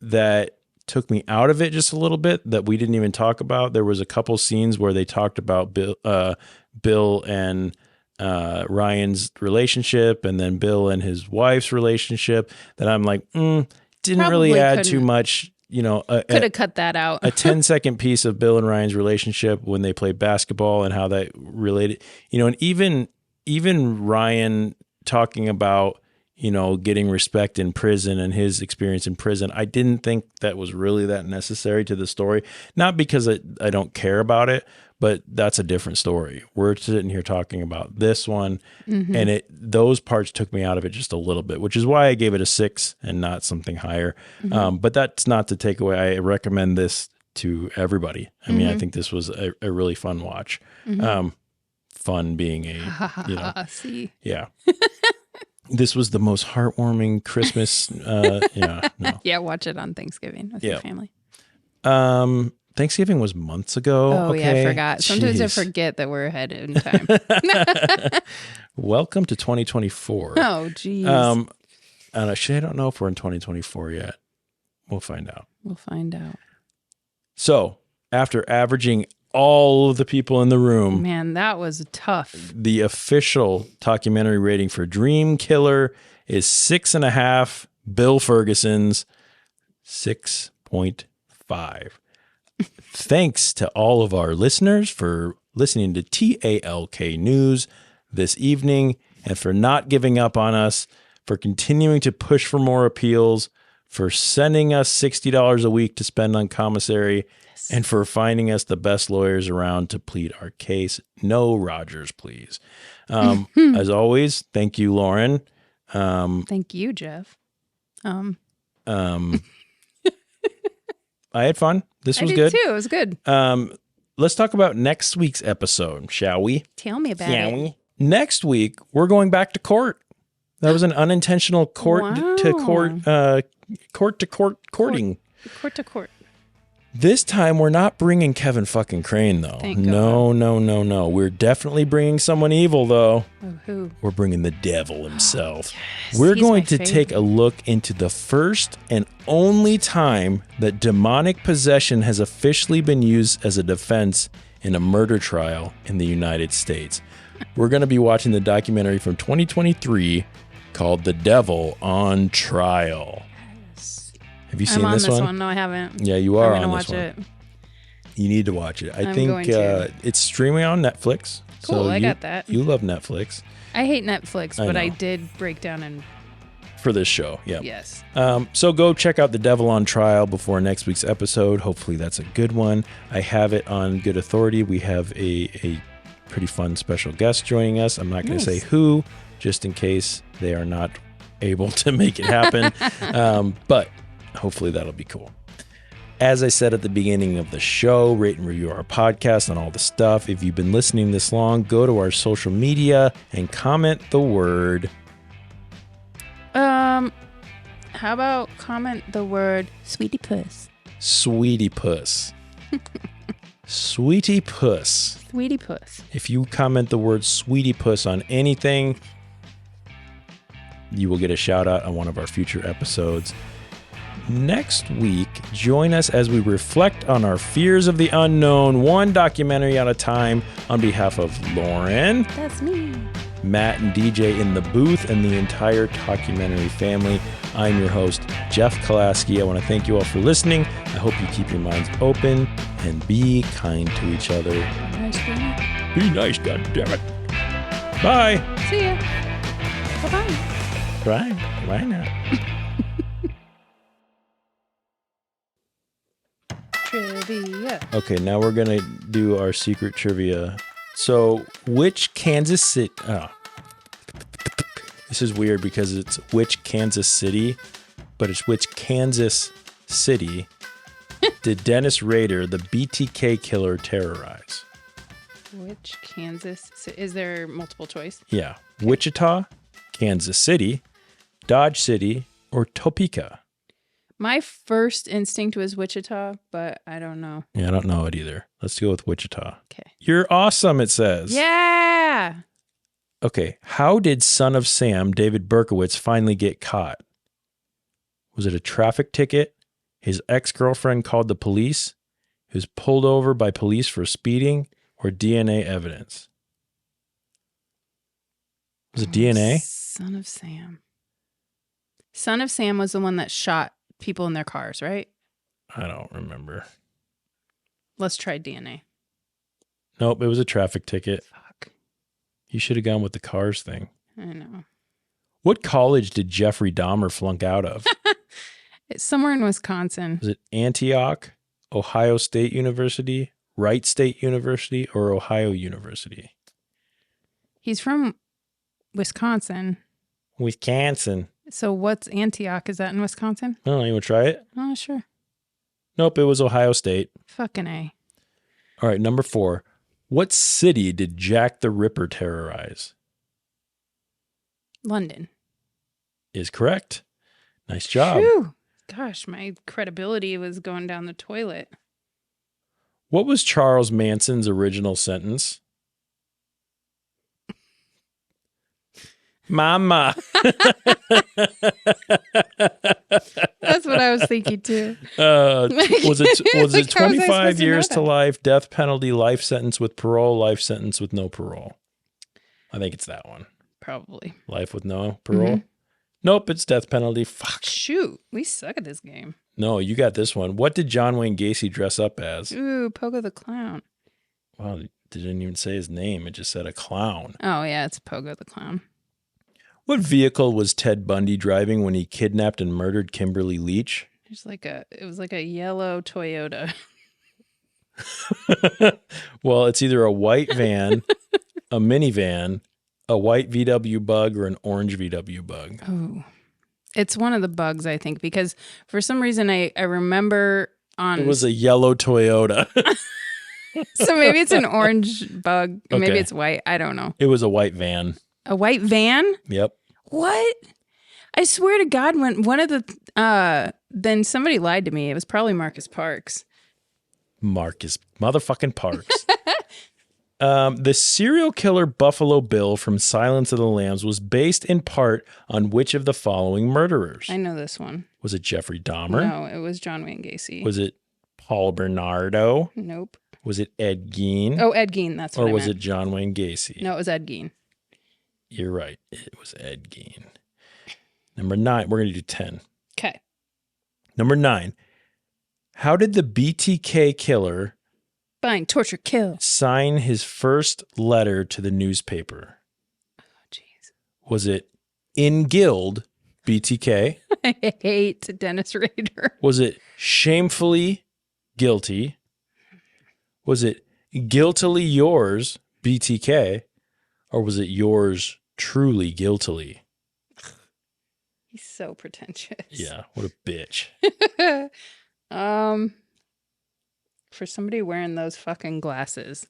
that took me out of it just a little bit that we didn't even talk about. There was a couple scenes where they talked about Bill and Ryan's relationship, and then Bill and his wife's relationship that I'm like, didn't Probably really add too much, could have cut that out. A 10-second piece of Bill and Ryan's relationship when they played basketball and how that related, and even Ryan talking about, getting respect in prison and his experience in prison. I didn't think that was really that necessary to the story. Not because I don't care about it, but that's a different story. We're sitting here talking about this one, and those parts took me out of it just a little bit, which is why I gave it a 6 and not something higher. But that's not to take away. I recommend this to everybody. I mean, I think this was a really fun watch. Fun being See. Yeah. This was the most heartwarming Christmas. Yeah, watch it on Thanksgiving with your family. Thanksgiving was months ago. Oh, okay. yeah, I forgot. Sometimes I forget that we're ahead in time. Welcome to 2024. Oh, geez. I don't know if we're in 2024 yet. We'll find out. So, after averaging all of the people in the room, man, that was tough. The official documentary rating for Dream Killer is 6.5. Bill Ferguson's 6.5. Thanks to all of our listeners for listening to TALK News this evening and for not giving up on us, for continuing to push for more appeals, for sending us $60 a week to spend on commissary, and for finding us the best lawyers around to plead our case. No Rogers, please. As always, thank you, Lauren. Thank you, Jeff. I had fun. This was I good did too. It was good. Let's talk about next week's episode, shall we? Tell me about it. Next week, we're going back to court. That was an unintentional court to court courting. Court to court. This time, we're not bringing Kevin fucking Crane, though. No. We're definitely bringing someone evil, though. Oh, who? We're bringing the devil himself. Yes, we're going to take a look into the first and only time that demonic possession has officially been used as a defense in a murder trial in the United States. We're going to be watching the documentary from 2023 called The Devil on Trial. Have you seen I'm on this one? No, I haven't. Yeah, you are I'm on gonna this watch one. it. You need to watch it. I I'm think going to. It's streaming on Netflix. Cool, I got that. You love Netflix. I hate Netflix, but I know. did break down and For this show, yeah. Yes. So go check out The Devil on Trial before next week's episode. Hopefully that's a good one. I have it on good authority. We have a pretty fun special guest joining us. I'm not going to say who, just in case they are not able to make it happen. But hopefully that'll be cool. As I said at the beginning of the show, rate and review our podcast and all the stuff. If you've been listening this long, go to our social media and comment the word. How about comment the word sweetie puss? Sweetie puss. Sweetie puss. Sweetie puss. If you comment the word sweetie puss on anything, you will get a shout out on one of our future episodes. Next week, join us as we reflect on our fears of the unknown, one documentary at a time, on behalf of Lauren. That's me. Matt and DJ in the booth, and the entire Talkumentary family. I'm your host, Jeff Kolaski. I want to thank you all for listening. I hope you keep your minds open and be kind to each other. Be nice, goddammit. Bye. See ya. Bye-bye. Bye. Bye now. Trivia. Okay, now we're going to do our secret trivia. So, which Kansas City... Oh. This is weird because it's which Kansas City, but it's which Kansas City did Dennis Rader, the BTK killer, terrorize? Which Kansas... Is there multiple choice? Yeah. Wichita, Kansas City, Dodge City, or Topeka? My first instinct was Wichita, but I don't know. Yeah, I don't know it either. Let's go with Wichita. Okay. You're awesome, it says. Yeah. Okay. How did Son of Sam, David Berkowitz, finally get caught? Was it a traffic ticket? His ex-girlfriend called the police? He was pulled over by police for speeding? Or DNA evidence? Was it DNA? Son of Sam. Son of Sam was the one that shot people in their cars, right? I don't remember. Let's try DNA. Nope, it was a traffic ticket. Fuck. You should have gone with the cars thing. I know. What college did Jeffrey Dahmer flunk out of? It's somewhere in Wisconsin. Was it Antioch, Ohio State University, Wright State University, or Ohio University? He's from Wisconsin. Wisconsin. So what's Antioch? Is that in Wisconsin? Oh, you want to try it? Oh, sure. Nope, it was Ohio State. Fucking A. All right, number 4. What city did Jack the Ripper terrorize? London. Is correct. Nice job. Whew. Gosh, my credibility was going down the toilet. What was Charles Manson's original sentence? Mama. That's what I was thinking too. Was it 25 years to that? life, death penalty, life sentence with parole, life sentence with no parole? I think it's that one. Probably. Life with no parole? Nope, it's death penalty. Fuck. Shoot, we suck at this game. No, you got this one. What did John Wayne Gacy dress up as? Ooh, Pogo the Clown. Wow, it didn't even say his name. It just said a clown. Oh, yeah, it's Pogo the Clown. What vehicle was Ted Bundy driving when he kidnapped and murdered Kimberly Leach? It was like a yellow Toyota. Well, it's either a white van, a minivan, a white VW Bug, or an orange VW Bug. Oh, it's one of the Bugs, I think, because for some reason I remember on... It was a yellow Toyota. So maybe it's an orange Bug. Okay. Maybe it's white. I don't know. It was a white van. A white van? Yep. What? I swear to God, when one of the... then somebody lied to me. It was probably Marcus Parks. Marcus motherfucking Parks. The serial killer Buffalo Bill from Silence of the Lambs was based in part on which of the following murderers? I know this one. Was it Jeffrey Dahmer? No, it was John Wayne Gacy. Was it Paul Bernardo? Nope. Was it Ed Gein? Oh, Ed Gein. That's what Or I was meant. it John Wayne Gacy? No, it was Ed Gein. You're right. It was Ed Gein. Number 9. We're going to do 10. Okay. Number 9. How did the BTK killer Bind, torture, kill. sign his first letter to the newspaper? Oh, jeez. Was it in guild, BTK? I hate Dennis Rader. Was it shamefully guilty? Was it guiltily yours, BTK? Or was it yours truly guiltily. He's so pretentious. Yeah, what a bitch. For somebody wearing those fucking glasses.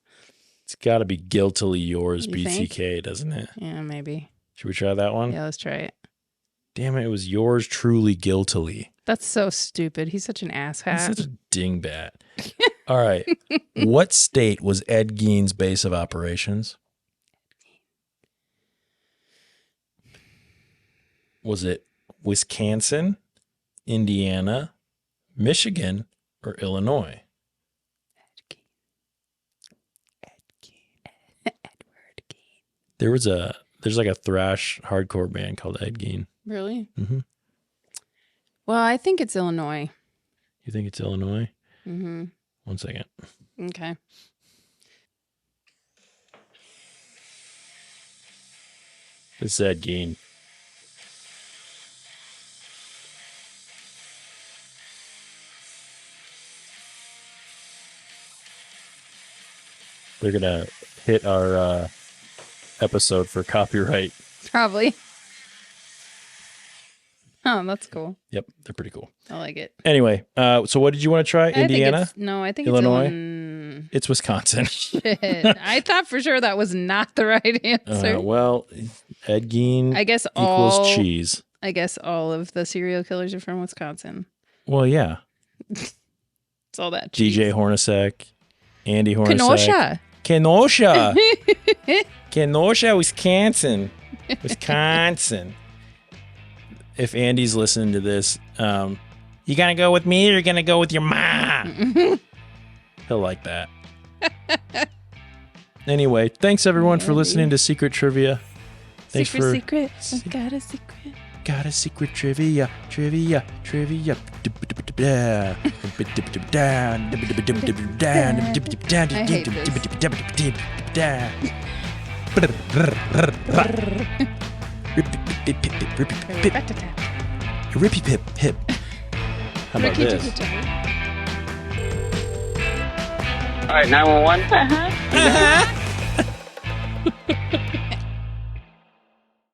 It's got to be guiltily yours, You BTK, think? doesn't it? Yeah, maybe. Should we try that one? Yeah, let's try it. Damn it, it was yours truly guiltily. That's so stupid. He's such an asshat. He's such a dingbat. All right. What state was Ed Gein's base of operations? Was it Wisconsin, Indiana, Michigan, or Illinois? There's like a thrash hardcore band called Ed Gein. Really? Mm-hmm. Well, I think it's Illinois. You think it's Illinois? Mm-hmm. 1 second. Okay. It's Ed Gein. They're going to hit our episode for copyright. Probably. Oh, that's cool. Yep, they're pretty cool. I like it. Anyway, so what did you want to try? Indiana? I think Illinois? it's It's Wisconsin. Shit. I thought for sure that was not the right answer. Well, Ed Gein I guess equals cheese. I guess all of the serial killers are from Wisconsin. Well, yeah. It's all that cheese. DJ Hornacek, Andy Hornacek. Kenosha. Kenosha, Wisconsin. Wisconsin. If Andy's listening to this, you gonna go with me or you gonna go with your mom? He'll like that. Anyway, thanks everyone for listening to Secret Trivia. Thanks Secret. I got a secret. Got a secret trivia. I hate Rippy pip hip. How about this? All right, 911.